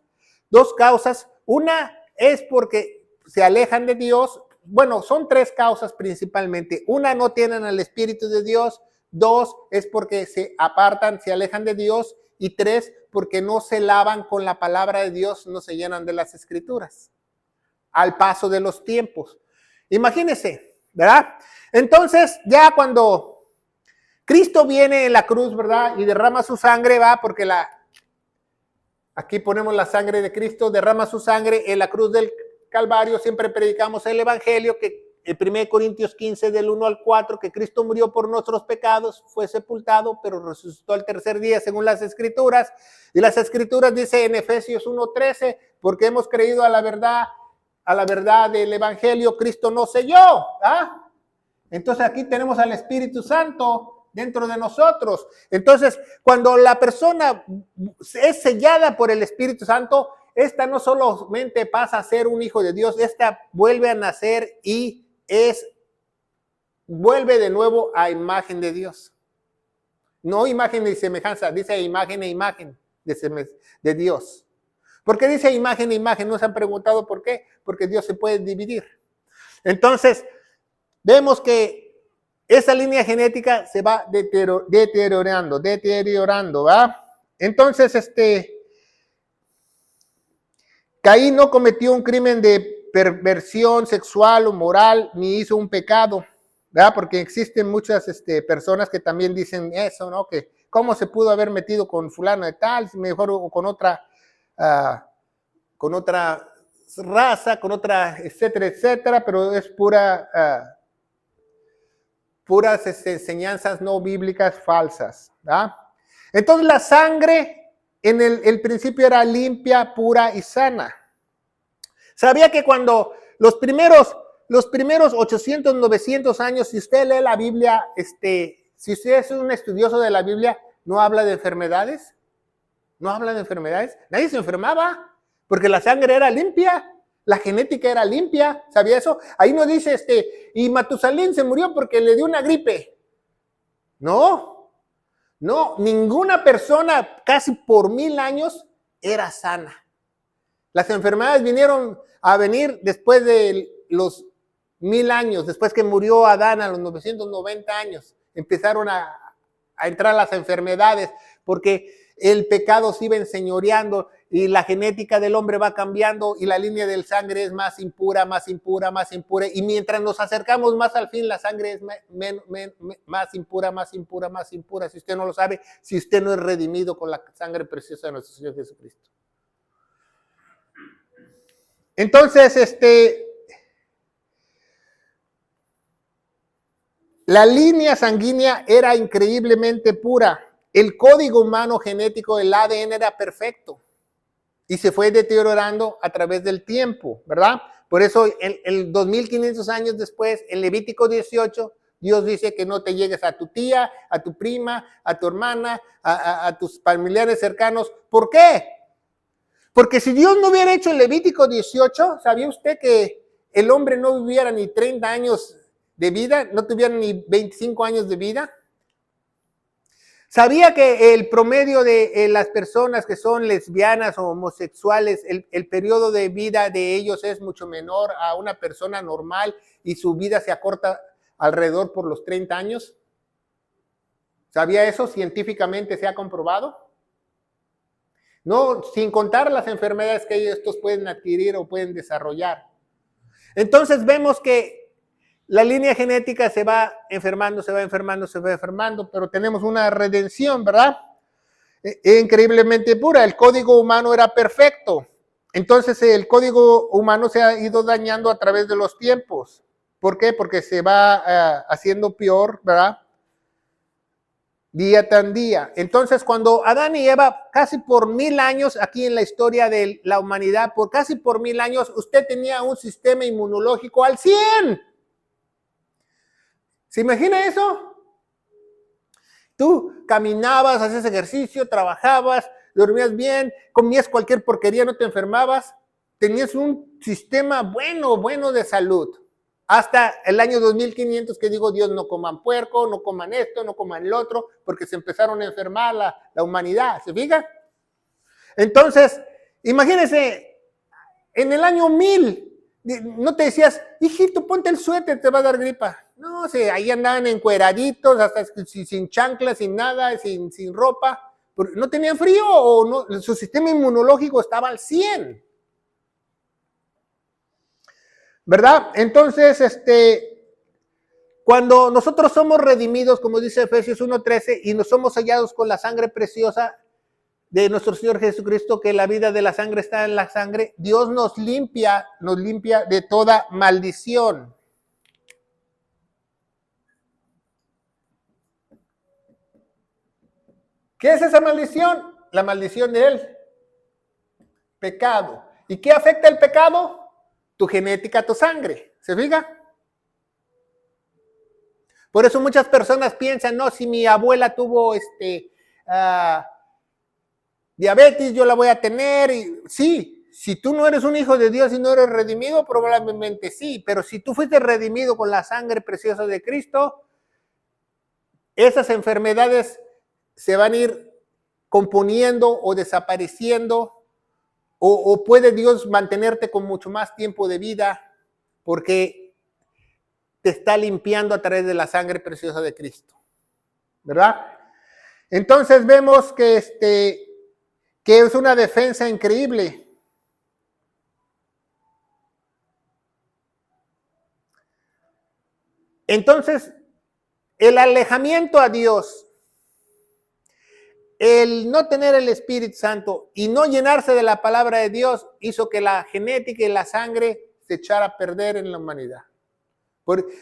Dos causas. Una es porque se alejan de Dios. Bueno, son tres causas principalmente. Una, no tienen al Espíritu de Dios. Dos, es porque se apartan, se alejan de Dios. Y tres, porque no se lavan con la palabra de Dios, no se llenan de las Escrituras. Al paso de los tiempos. Imagínense, ¿verdad? Entonces, ya cuando Cristo viene en la cruz, ¿verdad? Y derrama su sangre, porque aquí ponemos la sangre de Cristo, derrama su sangre en la cruz del Calvario. Siempre predicamos el Evangelio, que en 1 Corintios 15 del 1 al 4, que Cristo murió por nuestros pecados, fue sepultado, pero resucitó al tercer día según las Escrituras. Y las Escrituras dice en Efesios 1:13, porque hemos creído a la verdad del Evangelio, Cristo nos selló. Entonces aquí tenemos al Espíritu Santo dentro de nosotros. Entonces, cuando la persona es sellada por el Espíritu Santo, esta no solamente pasa a ser un hijo de Dios, esta vuelve a nacer y vuelve de nuevo a imagen de Dios. No imagen y semejanza, dice imagen e imagen de Dios. ¿Por qué dice imagen e imagen? ¿No se han preguntado por qué? Porque Dios se puede dividir. Entonces, vemos que esa línea genética se va deteriorando, ¿va? Entonces, Caín no cometió un crimen de perversión sexual o moral, ni hizo un pecado, ¿verdad? Porque existen muchas personas que también dicen eso, ¿no? Que cómo se pudo haber metido con fulano de tal, mejor o con otra raza, con otra, etcétera, etcétera, pero es puras enseñanzas no bíblicas falsas, ¿verdad? Entonces la sangre en el principio era limpia, pura y sana. Sabía que cuando los primeros 800, 900 años, si usted lee la Biblia, si usted es un estudioso de la Biblia, no habla de enfermedades. No habla de enfermedades. Nadie se enfermaba porque la sangre era limpia, la genética era limpia. ¿Sabía eso? Ahí no dice, y Matusalén se murió porque le dio una gripe. No, ninguna persona casi por 1000 años era sana. Las enfermedades vinieron a venir después de los 1000 años, después que murió Adán a los 990 años. empezaron a entrar las enfermedades, porque el pecado se iba enseñoreando y la genética del hombre va cambiando y la línea del sangre es más impura, más impura, más impura. Y mientras nos acercamos más al fin, la sangre es más impura, más impura, más impura. Si usted no lo sabe, si usted no es redimido con la sangre preciosa de nuestro Señor Jesucristo. Entonces, la línea sanguínea era increíblemente pura. El código humano genético del ADN era perfecto y se fue deteriorando a través del tiempo, ¿verdad? Por eso, el 2500 años después, en Levítico 18, Dios dice que no te llegues a tu tía, a tu prima, a tu hermana, a tus familiares cercanos. ¿Por qué? Porque si Dios no hubiera hecho el Levítico 18, ¿sabía usted que el hombre no viviera ni 30 años de vida, no tuviera ni 25 años de vida? ¿Sabía que el promedio de las personas que son lesbianas o homosexuales, el periodo de vida de ellos es mucho menor a una persona normal y su vida se acorta alrededor por los 30 años? ¿Sabía eso? Científicamente se ha comprobado. No, sin contar las enfermedades que estos pueden adquirir o pueden desarrollar. Entonces vemos que la línea genética se va enfermando, se va enfermando, se va enfermando, pero tenemos una redención, ¿verdad? Increíblemente pura. El código humano era perfecto. Entonces el código humano se ha ido dañando a través de los tiempos. ¿Por qué? Porque se va haciendo peor, ¿verdad? Día tras día. Entonces, cuando Adán y Eva, casi por 1000 años, aquí en la historia de la humanidad, por casi por 1000 años, usted tenía un sistema inmunológico al 100. ¿Se imagina eso? Tú caminabas, hacías ejercicio, trabajabas, dormías bien, comías cualquier porquería, no te enfermabas. Tenías un sistema bueno de salud. Hasta el año 2500 que digo, Dios, no coman puerco, no coman esto, no coman lo otro, porque se empezaron a enfermar la humanidad, ¿se fija? Entonces, imagínense, en el año 1000, no te decías, hijito, ponte el suéter, te va a dar gripa. No, ahí andaban encueraditos, hasta sin chanclas, sin nada, sin ropa. No tenían frío o no, su sistema inmunológico estaba al 100. ¿Verdad? Entonces, cuando nosotros somos redimidos, como dice Efesios 1:13, y nos somos sellados con la sangre preciosa de nuestro Señor Jesucristo, que la vida de la sangre está en la sangre, Dios nos limpia de toda maldición. ¿Qué es esa maldición? La maldición de él. Pecado. ¿Y qué afecta el pecado? Tu genética, tu sangre. ¿Se fija? Por eso muchas personas piensan, no, si mi abuela tuvo diabetes, yo la voy a tener. Y, sí, si tú no eres un hijo de Dios y no eres redimido, probablemente sí. Pero si tú fuiste redimido con la sangre preciosa de Cristo, esas enfermedades se van a ir componiendo o desapareciendo. O puede Dios mantenerte con mucho más tiempo de vida porque te está limpiando a través de la sangre preciosa de Cristo, ¿verdad? Entonces vemos que es una defensa increíble. Entonces, el alejamiento a Dios, el no tener el Espíritu Santo y no llenarse de la palabra de Dios hizo que la genética y la sangre se echara a perder en la humanidad.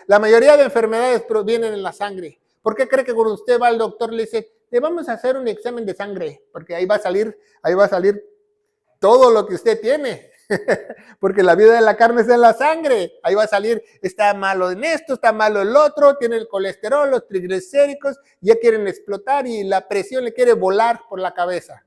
La mayoría de enfermedades provienen en la sangre. ¿Por qué cree que cuando usted va al doctor le dice, le vamos a hacer un examen de sangre? Porque ahí va a salir todo lo que usted tiene. Porque la vida de la carne está en la sangre. Ahí va a salir, está malo en esto, está malo el otro, tiene el colesterol, los triglicéridos, ya quieren explotar y la presión le quiere volar por la cabeza.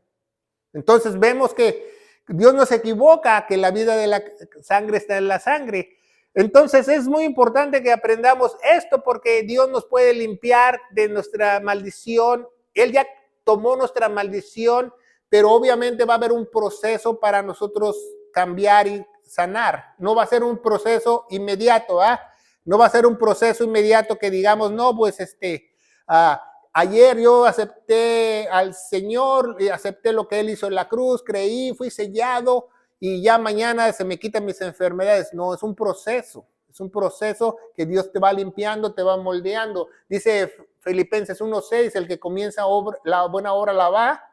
Entonces vemos que Dios no se equivoca, que la vida de la sangre está en la sangre. Entonces es muy importante que aprendamos esto porque Dios nos puede limpiar de nuestra maldición. Él ya tomó nuestra maldición, pero obviamente va a haber un proceso para nosotros cambiar y sanar. No va a ser un proceso inmediato, ¿ah? No va a ser un proceso inmediato que digamos, no, pues Ayer yo acepté al Señor, y acepté lo que Él hizo en la cruz, creí, fui sellado y ya mañana se me quitan mis enfermedades. No, es un proceso que Dios te va limpiando, te va moldeando. Dice Filipenses 1:6, el que comienza la buena obra la va a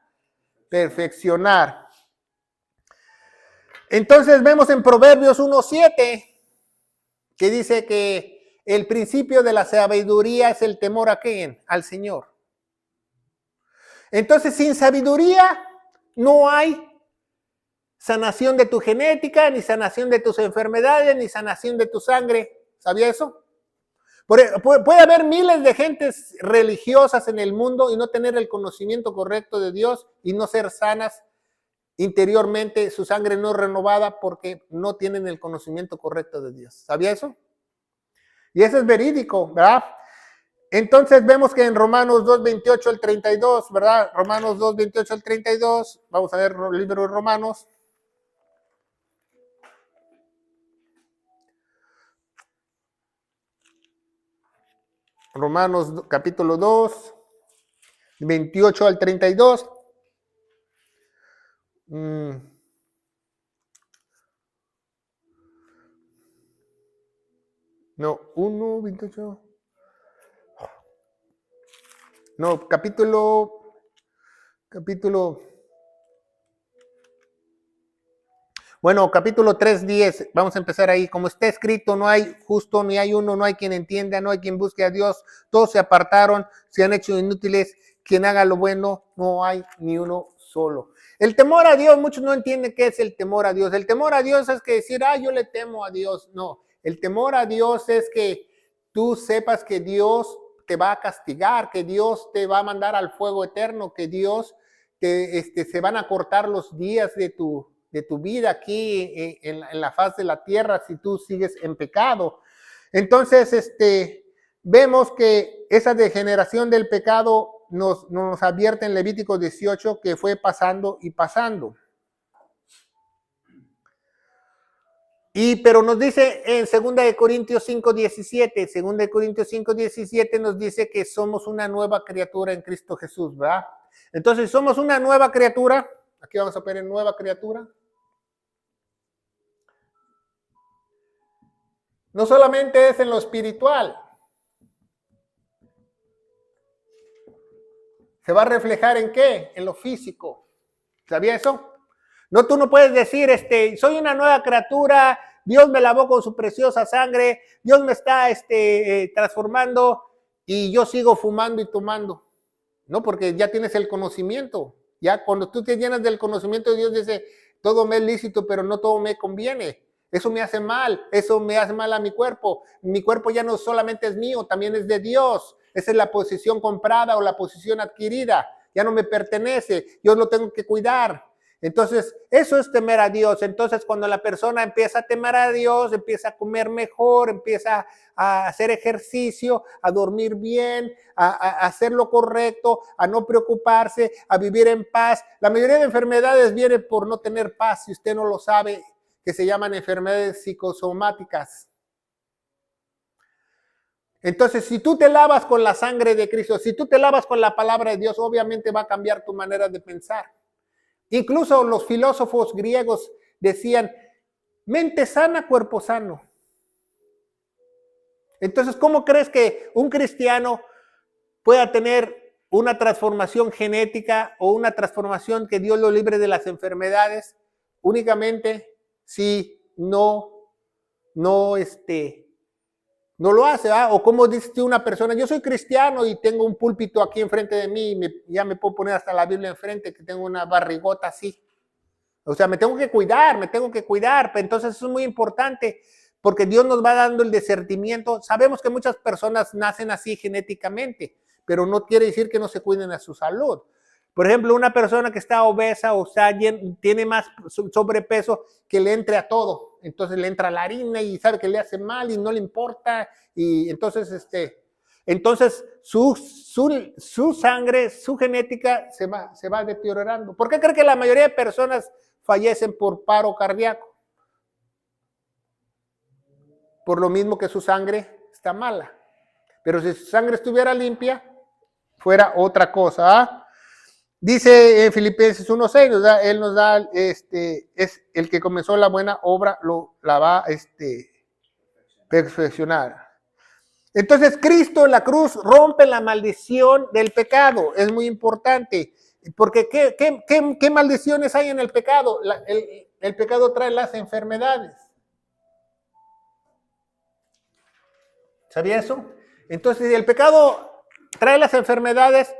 perfeccionar. Entonces vemos en Proverbios 1:7 que dice que el principio de la sabiduría es el temor ¿a quién? Al Señor. Entonces, sin sabiduría no hay sanación de tu genética, ni sanación de tus enfermedades, ni sanación de tu sangre. ¿Sabía eso? Puede haber miles de gentes religiosas en el mundo y no tener el conocimiento correcto de Dios y no ser sanas interiormente, su sangre no es renovada porque no tienen el conocimiento correcto de Dios. ¿Sabía eso? Y eso es verídico, ¿verdad? Entonces vemos que en Romanos 2:28 al 32, ¿verdad? Romanos 2:28 al 32, vamos a ver el libro de Romanos. Romanos capítulo 2, 28 al 32. No, 1, 28. No, capítulo. Bueno, capítulo 3:10. Vamos a empezar ahí. Como está escrito, no hay justo, ni hay uno, no hay quien entienda, no hay quien busque a Dios. Todos se apartaron, se han hecho inútiles. Quien haga lo bueno, no hay ni uno solo. El temor a Dios, muchos no entienden qué es el temor a Dios. El temor a Dios es que decir, yo le temo a Dios. No, el temor a Dios es que tú sepas que Dios te va a castigar, que Dios te va a mandar al fuego eterno, que Dios se van a cortar los días de tu vida aquí en la faz de la tierra si tú sigues en pecado. Entonces, vemos que esa degeneración del pecado nos advierte en Levítico 18 que fue pasando y pasando. Pero nos dice en 2 Corintios 5:17, 2 Corintios 5:17 nos dice que somos una nueva criatura en Cristo Jesús, ¿verdad? Entonces, somos una nueva criatura. Aquí vamos a poner nueva criatura. No solamente es en lo espiritual. ¿Se va a reflejar en qué? En lo físico. ¿Sabía eso? No, tú no puedes decir, soy una nueva criatura, Dios me lavó con su preciosa sangre, Dios me está transformando y yo sigo fumando y tomando. No, porque ya tienes el conocimiento. Ya cuando tú te llenas del conocimiento de Dios, dice, todo me es lícito, pero no todo me conviene. Eso me hace mal a mi cuerpo. Mi cuerpo ya no solamente es mío, también es de Dios. Esa es la posición comprada o la posición adquirida. Ya no me pertenece, yo lo tengo que cuidar. Entonces, eso es temer a Dios. Entonces, cuando la persona empieza a temer a Dios, empieza a comer mejor, empieza a hacer ejercicio, a dormir bien, a hacer lo correcto, a no preocuparse, a vivir en paz. La mayoría de enfermedades vienen por no tener paz, si usted no lo sabe, que se llaman enfermedades psicosomáticas. Entonces, si tú te lavas con la sangre de Cristo, si tú te lavas con la palabra de Dios, obviamente va a cambiar tu manera de pensar. Incluso los filósofos griegos decían, mente sana, cuerpo sano. Entonces, ¿cómo crees que un cristiano pueda tener una transformación genética o una transformación que Dios lo libre de las enfermedades? Únicamente si no lo hace, ¿verdad? O como dice una persona, yo soy cristiano y tengo un púlpito aquí enfrente de mí y ya me puedo poner hasta la Biblia enfrente, que tengo una barrigota así. O sea, me tengo que cuidar, pero entonces eso es muy importante porque Dios nos va dando el discernimiento. Sabemos que muchas personas nacen así genéticamente, pero no quiere decir que no se cuiden a su salud. Por ejemplo, una persona que está obesa o tiene más sobrepeso, que le entre a todo. Entonces le entra la harina y sabe que le hace mal y no le importa. Y entonces, su sangre, su genética se va deteriorando. ¿Por qué cree que la mayoría de personas fallecen por paro cardíaco? Por lo mismo que su sangre está mala. Pero si su sangre estuviera limpia, fuera otra cosa. ¿Ah? Dice en Filipenses 1:6, él nos da, es el que comenzó la buena obra, la va a perfeccionar. Entonces Cristo en la cruz rompe la maldición del pecado, es muy importante, porque ¿qué maldiciones hay en el pecado? El pecado trae las enfermedades. ¿Sabía eso? Entonces, si el pecado trae las enfermedades,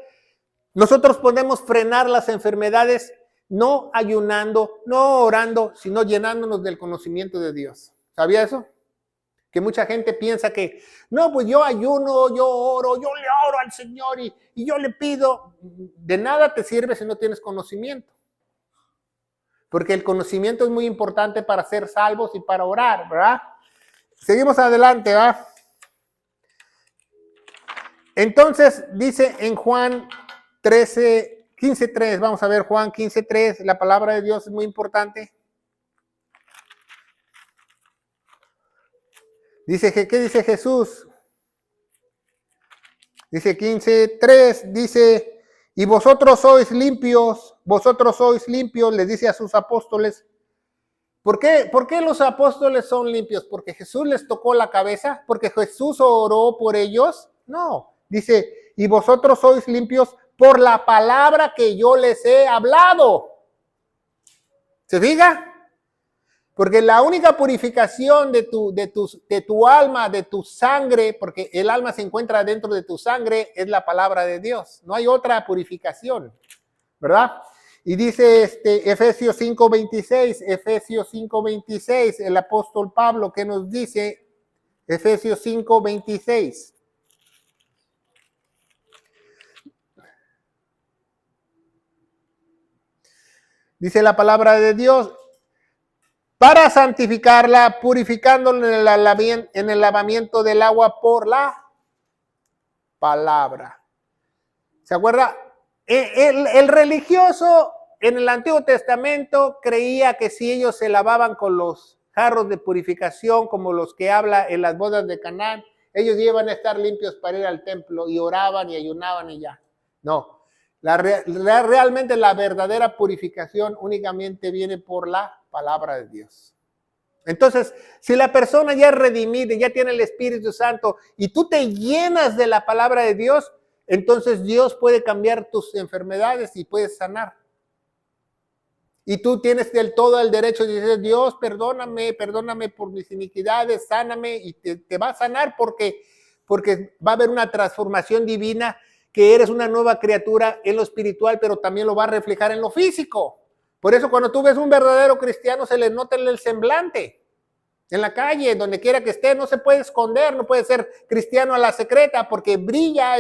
nosotros podemos frenar las enfermedades no ayunando, no orando, sino llenándonos del conocimiento de Dios. ¿Sabía eso? Que mucha gente piensa que, no, pues yo ayuno, yo oro, yo le oro al Señor y yo le pido. De nada te sirve si no tienes conocimiento. Porque el conocimiento es muy importante para ser salvos y para orar, ¿verdad? Seguimos adelante, ¿verdad? Entonces, dice en Juan 15:3, vamos a ver Juan 15:3, la palabra de Dios es muy importante. Dice, ¿qué dice Jesús? Dice 15:3, dice, y vosotros sois limpios, les dice a sus apóstoles. ¿Por qué los apóstoles son limpios? ¿Porque Jesús les tocó la cabeza? ¿Porque Jesús oró por ellos? No, dice, y vosotros sois limpios por la palabra que yo les he hablado. ¿Se fija? Porque la única purificación de tu alma, de tu sangre, porque el alma se encuentra dentro de tu sangre, es la palabra de Dios. No hay otra purificación, ¿verdad? Y dice Efesios 5:26, el apóstol Pablo, ¿qué nos dice? Efesios 5:26. Dice la palabra de Dios, para santificarla, purificándola en el lavamiento del agua por la palabra. ¿Se acuerda? El religioso en el Antiguo Testamento creía que si ellos se lavaban con los jarros de purificación, como los que habla en las bodas de Canaán, ellos iban a estar limpios para ir al templo y oraban y ayunaban y ya. No, realmente la verdadera purificación únicamente viene por la palabra de Dios. Entonces, si la persona ya es redimida, ya tiene el Espíritu Santo y tú te llenas de la palabra de Dios, entonces Dios puede cambiar tus enfermedades y puedes sanar. Y tú tienes del todo el derecho de decir, Dios, perdóname por mis iniquidades, sáname, y te va a sanar porque va a haber una transformación divina, que eres una nueva criatura en lo espiritual, pero también lo va a reflejar en lo físico. Por eso cuando tú ves un verdadero cristiano se le nota en el semblante. En la calle, donde quiera que esté, no se puede esconder, no puede ser cristiano a la secreta porque brilla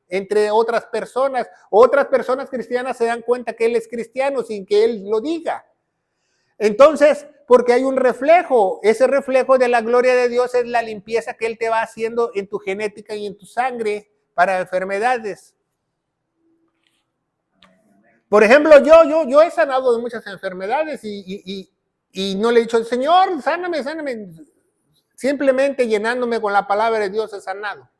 entre otras personas. Otras personas cristianas se dan cuenta que él es cristiano sin que él lo diga. Entonces, porque hay un reflejo, ese reflejo de la gloria de Dios es la limpieza que él te va haciendo en tu genética y en tu sangre para enfermedades. Por ejemplo, yo he sanado de muchas enfermedades y no le he dicho, Señor, sáname. Simplemente llenándome con la palabra de Dios he sanado.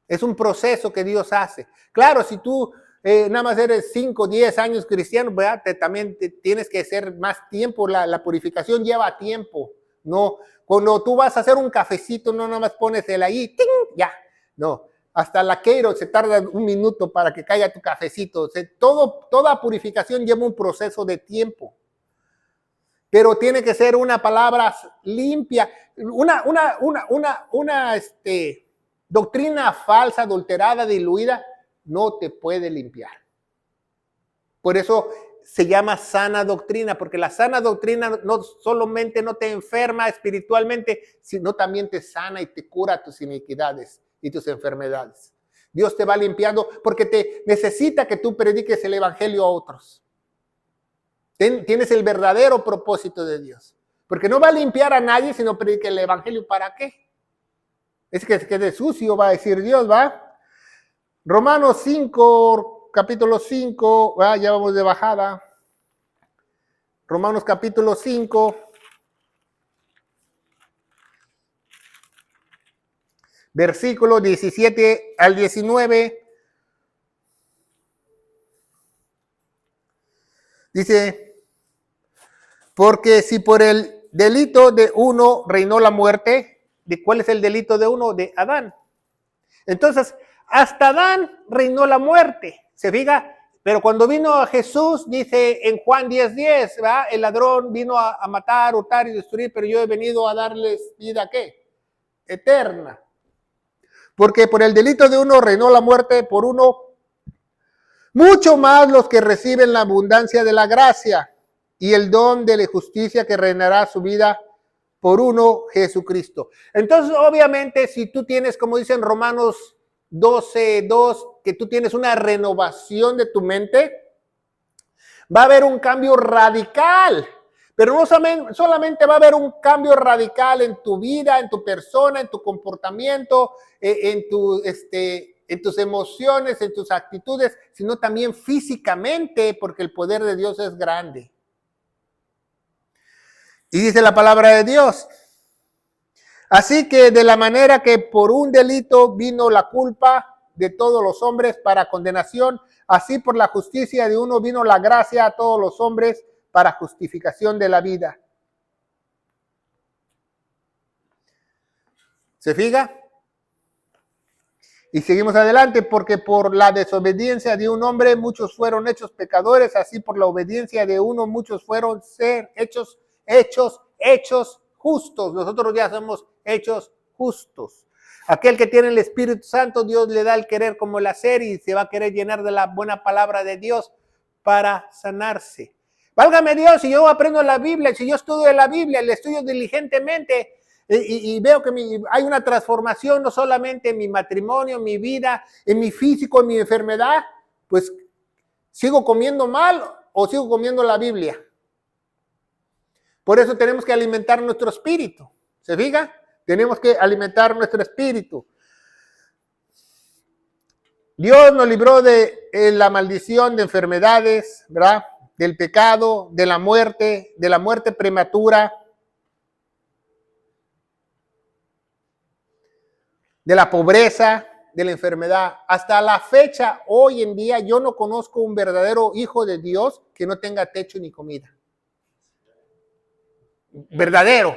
Es un proceso que Dios hace. Claro, si tú nada más eres 5, 10 años cristiano, ¿verdad? También tienes que hacer más tiempo. La purificación lleva tiempo. No, cuando tú vas a hacer un cafecito, no nada más pones el ahí, ¡ting! Ya. No, hasta la Keurig se tarda 1 minuto para que caiga tu cafecito. Toda purificación lleva un proceso de tiempo. Pero tiene que ser una palabra limpia. Una doctrina falsa, adulterada, diluida, no te puede limpiar. Por eso se llama sana doctrina, porque la sana doctrina no solamente no te enferma espiritualmente, sino también te sana y te cura tus iniquidades y tus enfermedades. Dios te va limpiando porque te necesita que tú prediques el evangelio a otros. Tienes el verdadero propósito de Dios. Porque no va a limpiar a nadie, sino predica el evangelio. ¿Para qué? Es que se quede sucio, va a decir Dios, ¿va? Romanos 5, capítulo 5, ¿va? Ya vamos de bajada. Romanos capítulo 5. versículo 17 al 19. Dice, porque si por el delito de uno reinó la muerte, ¿de cuál es el delito de uno? De Adán. Entonces, hasta Adán reinó la muerte. ¿Se fija? Pero cuando vino a Jesús, dice en Juan 10:10, ¿verdad? El ladrón vino a matar, hurtar y destruir, pero yo he venido a darles vida, ¿qué? Eterna. Porque por el delito de uno reinó la muerte, por uno, mucho más los que reciben la abundancia de la gracia y el don de la justicia que reinará su vida por uno, Jesucristo. Entonces, obviamente, si tú tienes, como dicen Romanos 12:2, que tú tienes una renovación de tu mente, va a haber un cambio radical. Pero no solamente va a haber un cambio radical en tu vida, en tu persona, en tu comportamiento, en tus emociones, en tus actitudes, sino también físicamente, porque el poder de Dios es grande. Y dice la palabra de Dios, así que de la manera que por un delito vino la culpa de todos los hombres para condenación, así por la justicia de uno vino la gracia a todos los hombres para justificación de la vida. ¿Se fija? Y seguimos adelante, porque por la desobediencia de un hombre muchos fueron hechos pecadores, así por la obediencia de uno muchos fueron hechos justos. Nosotros ya somos hechos justos. Aquel que tiene el Espíritu Santo, Dios le da el querer como el hacer y se va a querer llenar de la buena palabra de Dios para sanarse. Válgame Dios, si yo aprendo la Biblia, si yo estudio la Biblia, le estudio diligentemente y veo que hay una transformación no solamente en mi matrimonio, en mi vida, en mi físico, en mi enfermedad, pues ¿sigo comiendo mal o sigo comiendo la Biblia? Por eso tenemos que alimentar nuestro espíritu. ¿Se fija? Tenemos que alimentar nuestro espíritu. Dios nos libró de la maldición de enfermedades, ¿verdad? Del pecado, de la muerte prematura, de la pobreza, de la enfermedad. Hasta la fecha, hoy en día, yo no conozco un verdadero hijo de Dios que no tenga techo ni comida. Verdadero.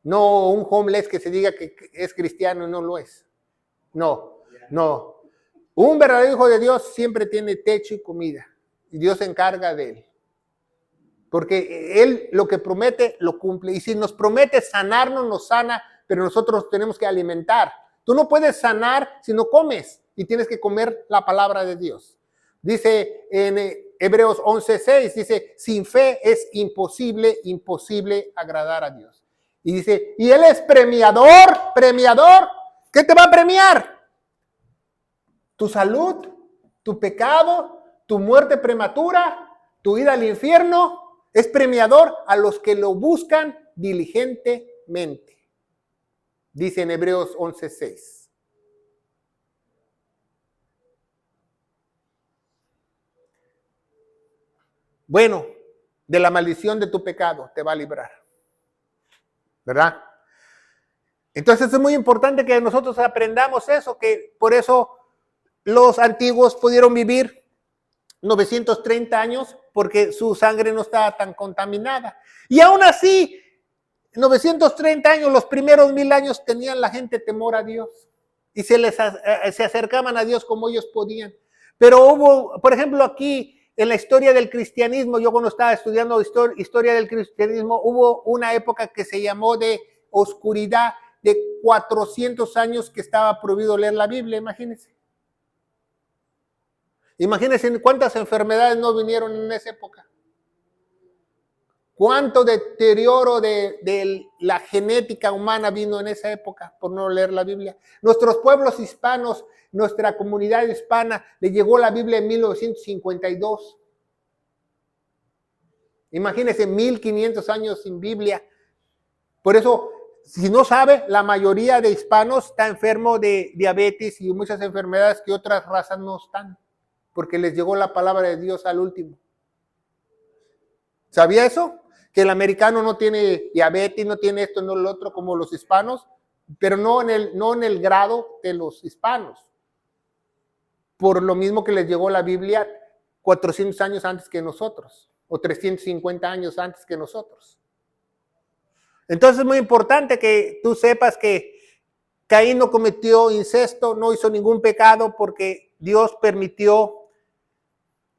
No un homeless que se diga que es cristiano y no lo es. No. Un verdadero hijo de Dios siempre tiene techo y comida. Y Dios se encarga de él. Porque Él lo que promete, lo cumple. Y si nos promete sanarnos, nos sana, pero nosotros tenemos que alimentar. Tú no puedes sanar si no comes. Y tienes que comer la palabra de Dios. Dice en Hebreos 11:6, dice, sin fe es imposible agradar a Dios. Y dice, y Él es premiador. ¿Qué te va a premiar? Tu salud, tu pecado, tu muerte prematura, tu ida al infierno. Es premiador a los que lo buscan diligentemente. Dice en Hebreos 11:6. Bueno, de la maldición de tu pecado te va a librar. ¿Verdad? Entonces es muy importante que nosotros aprendamos eso, que por eso los antiguos pudieron vivir 930 años porque su sangre no estaba tan contaminada. Y aún así, 930 años, los primeros 1000 años tenían la gente temor a Dios y se acercaban a Dios como ellos podían. Pero hubo, por ejemplo, aquí en la historia del cristianismo, yo cuando estaba estudiando historia del cristianismo, hubo una época que se llamó de oscuridad de 400 años que estaba prohibido leer la Biblia, imagínense. Imagínense cuántas enfermedades no vinieron en esa época. Cuánto deterioro de la genética humana vino en esa época por no leer la Biblia. Nuestros pueblos hispanos, nuestra comunidad hispana, le llegó la Biblia en 1952. Imagínense 1500 años sin Biblia. Por eso, si no sabe, la mayoría de hispanos está enfermo de diabetes y muchas enfermedades que otras razas no están, porque les llegó la palabra de Dios al último. ¿Sabía eso? Que el americano no tiene diabetes, no tiene esto, no lo otro, como los hispanos. pero no en el grado de los hispanos. Por lo mismo que les llegó la Biblia 400 años antes que nosotros, o 350 años antes que nosotros. Entonces es muy importante que tú sepas que Caín no cometió incesto, no hizo ningún pecado porque Dios permitió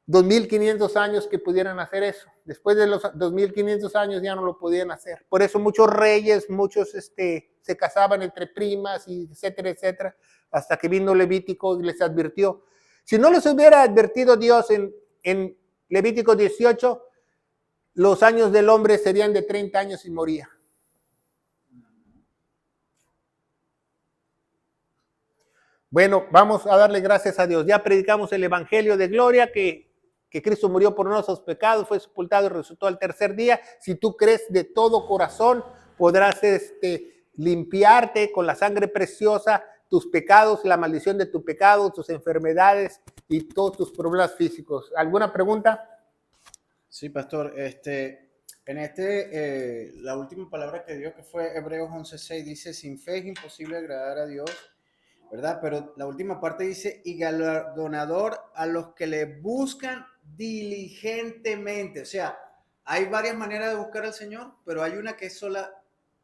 2500 años que pudieran hacer eso. Después de los 2500 años ya no lo podían hacer. Por eso muchos reyes, muchos se casaban entre primas, y etcétera, etcétera, hasta que vino Levítico y les advirtió. Si no les hubiera advertido Dios en Levítico 18, los años del hombre serían de 30 años y moría. Bueno, vamos a darle gracias a Dios. Ya predicamos el Evangelio de gloria, que Cristo murió por nuestros pecados, fue sepultado y resucitó al tercer día. Si tú crees de todo corazón, podrás limpiarte con la sangre preciosa tus pecados, la maldición de tu pecado, tus enfermedades y todos tus problemas físicos. ¿Alguna pregunta? Sí, pastor. La última palabra que dio, que fue Hebreos 11:6, dice: sin fe es imposible agradar a Dios, ¿verdad? Pero la última parte dice: y galardonador a los que le buscan diligentemente. O sea, hay varias maneras de buscar al Señor, pero hay una que es sola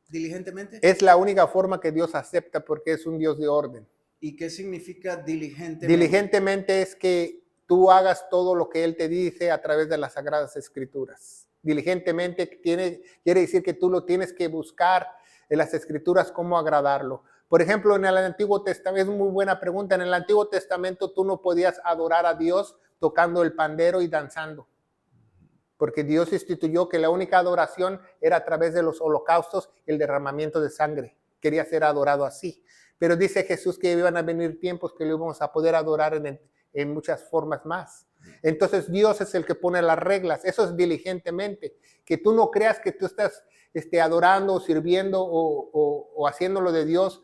diligentemente. Es la única forma que Dios acepta porque es un Dios de orden. ¿Y qué significa diligentemente? Diligentemente es que tú hagas todo lo que Él te dice a través de las Sagradas Escrituras. Diligentemente quiere decir que tú lo tienes que buscar en las Escrituras cómo agradarlo. Por ejemplo, en el Antiguo Testamento, es muy buena pregunta, en el Antiguo Testamento tú no podías adorar a Dios tocando el pandero y danzando, porque Dios instituyó que la única adoración era a través de los holocaustos y el derramamiento de sangre. Quería ser adorado así. Pero dice Jesús que iban a venir tiempos que lo íbamos a poder adorar en muchas formas más. Entonces Dios es el que pone las reglas. Eso es diligentemente. Que tú no creas que tú estás adorando, sirviendo o haciéndolo de Dios.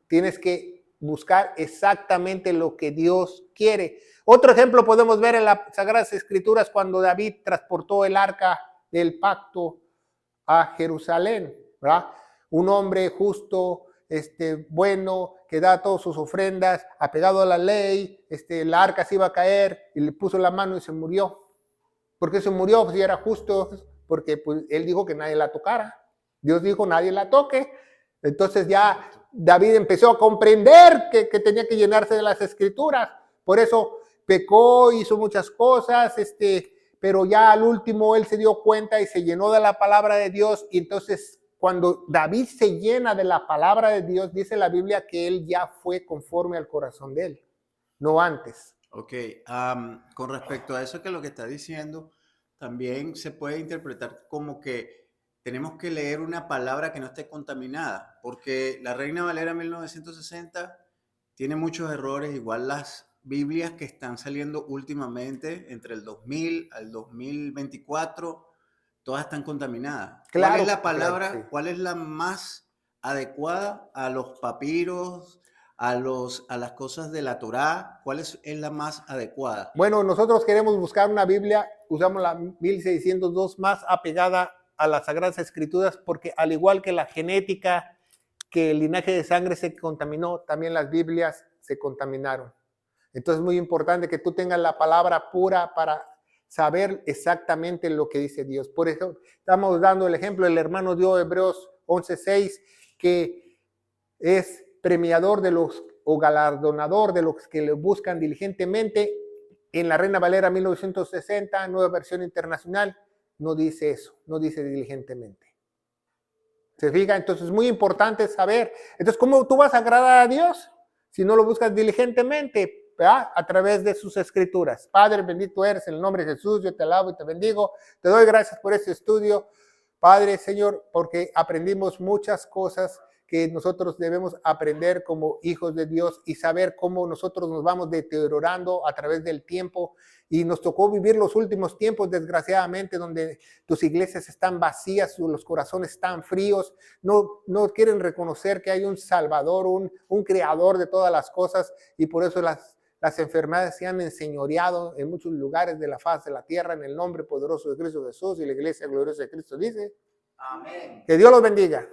Tienes que buscar exactamente lo que Dios quiere. Otro ejemplo podemos ver en las Sagradas Escrituras cuando David transportó el arca del pacto a Jerusalén, ¿verdad? Un hombre justo, bueno, que da todas sus ofrendas, apegado a la ley, la arca se iba a caer y le puso la mano y se murió. ¿Por qué se murió? Pues si era justo, porque pues, él dijo que nadie la tocara. Dios dijo nadie la toque. Entonces ya David empezó a comprender que tenía que llenarse de las Escrituras. Por eso pecó, hizo muchas cosas, pero ya al último él se dio cuenta y se llenó de la palabra de Dios. Y entonces cuando David se llena de la palabra de Dios, dice la Biblia que él ya fue conforme al corazón de él, no antes. Ok, con respecto a eso que lo que está diciendo, también se puede interpretar como que tenemos que leer una palabra que no esté contaminada, porque la Reina Valera 1960 tiene muchos errores, igual las Biblias que están saliendo últimamente, entre el 2000 al 2024, todas están contaminadas. Claro, ¿Cuál es la palabra, claro, sí. cuál es la más adecuada a los papiros, a las cosas de la Torá? ¿Cuál es la más adecuada? Bueno, nosotros queremos buscar una Biblia, usamos la 1602 más apegada a las Sagradas Escrituras, porque al igual que la genética, que el linaje de sangre se contaminó, también las Biblias se contaminaron. Entonces es muy importante que tú tengas la palabra pura para saber exactamente lo que dice Dios. Por eso estamos dando el ejemplo, el hermano dio Hebreos 11:6, que es premiador de los o galardonador de los que le buscan diligentemente. En la Reina Valera 1960, nueva versión internacional, no dice eso, no dice diligentemente. ¿Se fija? Entonces es muy importante saber. Entonces, ¿cómo tú vas a agradar a Dios si no lo buscas diligentemente? ¿Verdad? A través de sus Escrituras. Padre, bendito eres en el nombre de Jesús, yo te alabo y te bendigo. Te doy gracias por este estudio, Padre, Señor, porque aprendimos muchas cosas que nosotros debemos aprender como hijos de Dios y saber cómo nosotros nos vamos deteriorando a través del tiempo. Y nos tocó vivir los últimos tiempos, desgraciadamente, donde tus iglesias están vacías, los corazones están fríos, no quieren reconocer que hay un Salvador, un creador de todas las cosas, y por eso las enfermedades se han enseñoreado en muchos lugares de la faz de la tierra, en el nombre poderoso de Cristo Jesús, y la iglesia gloriosa de Cristo dice, amén. Que Dios los bendiga.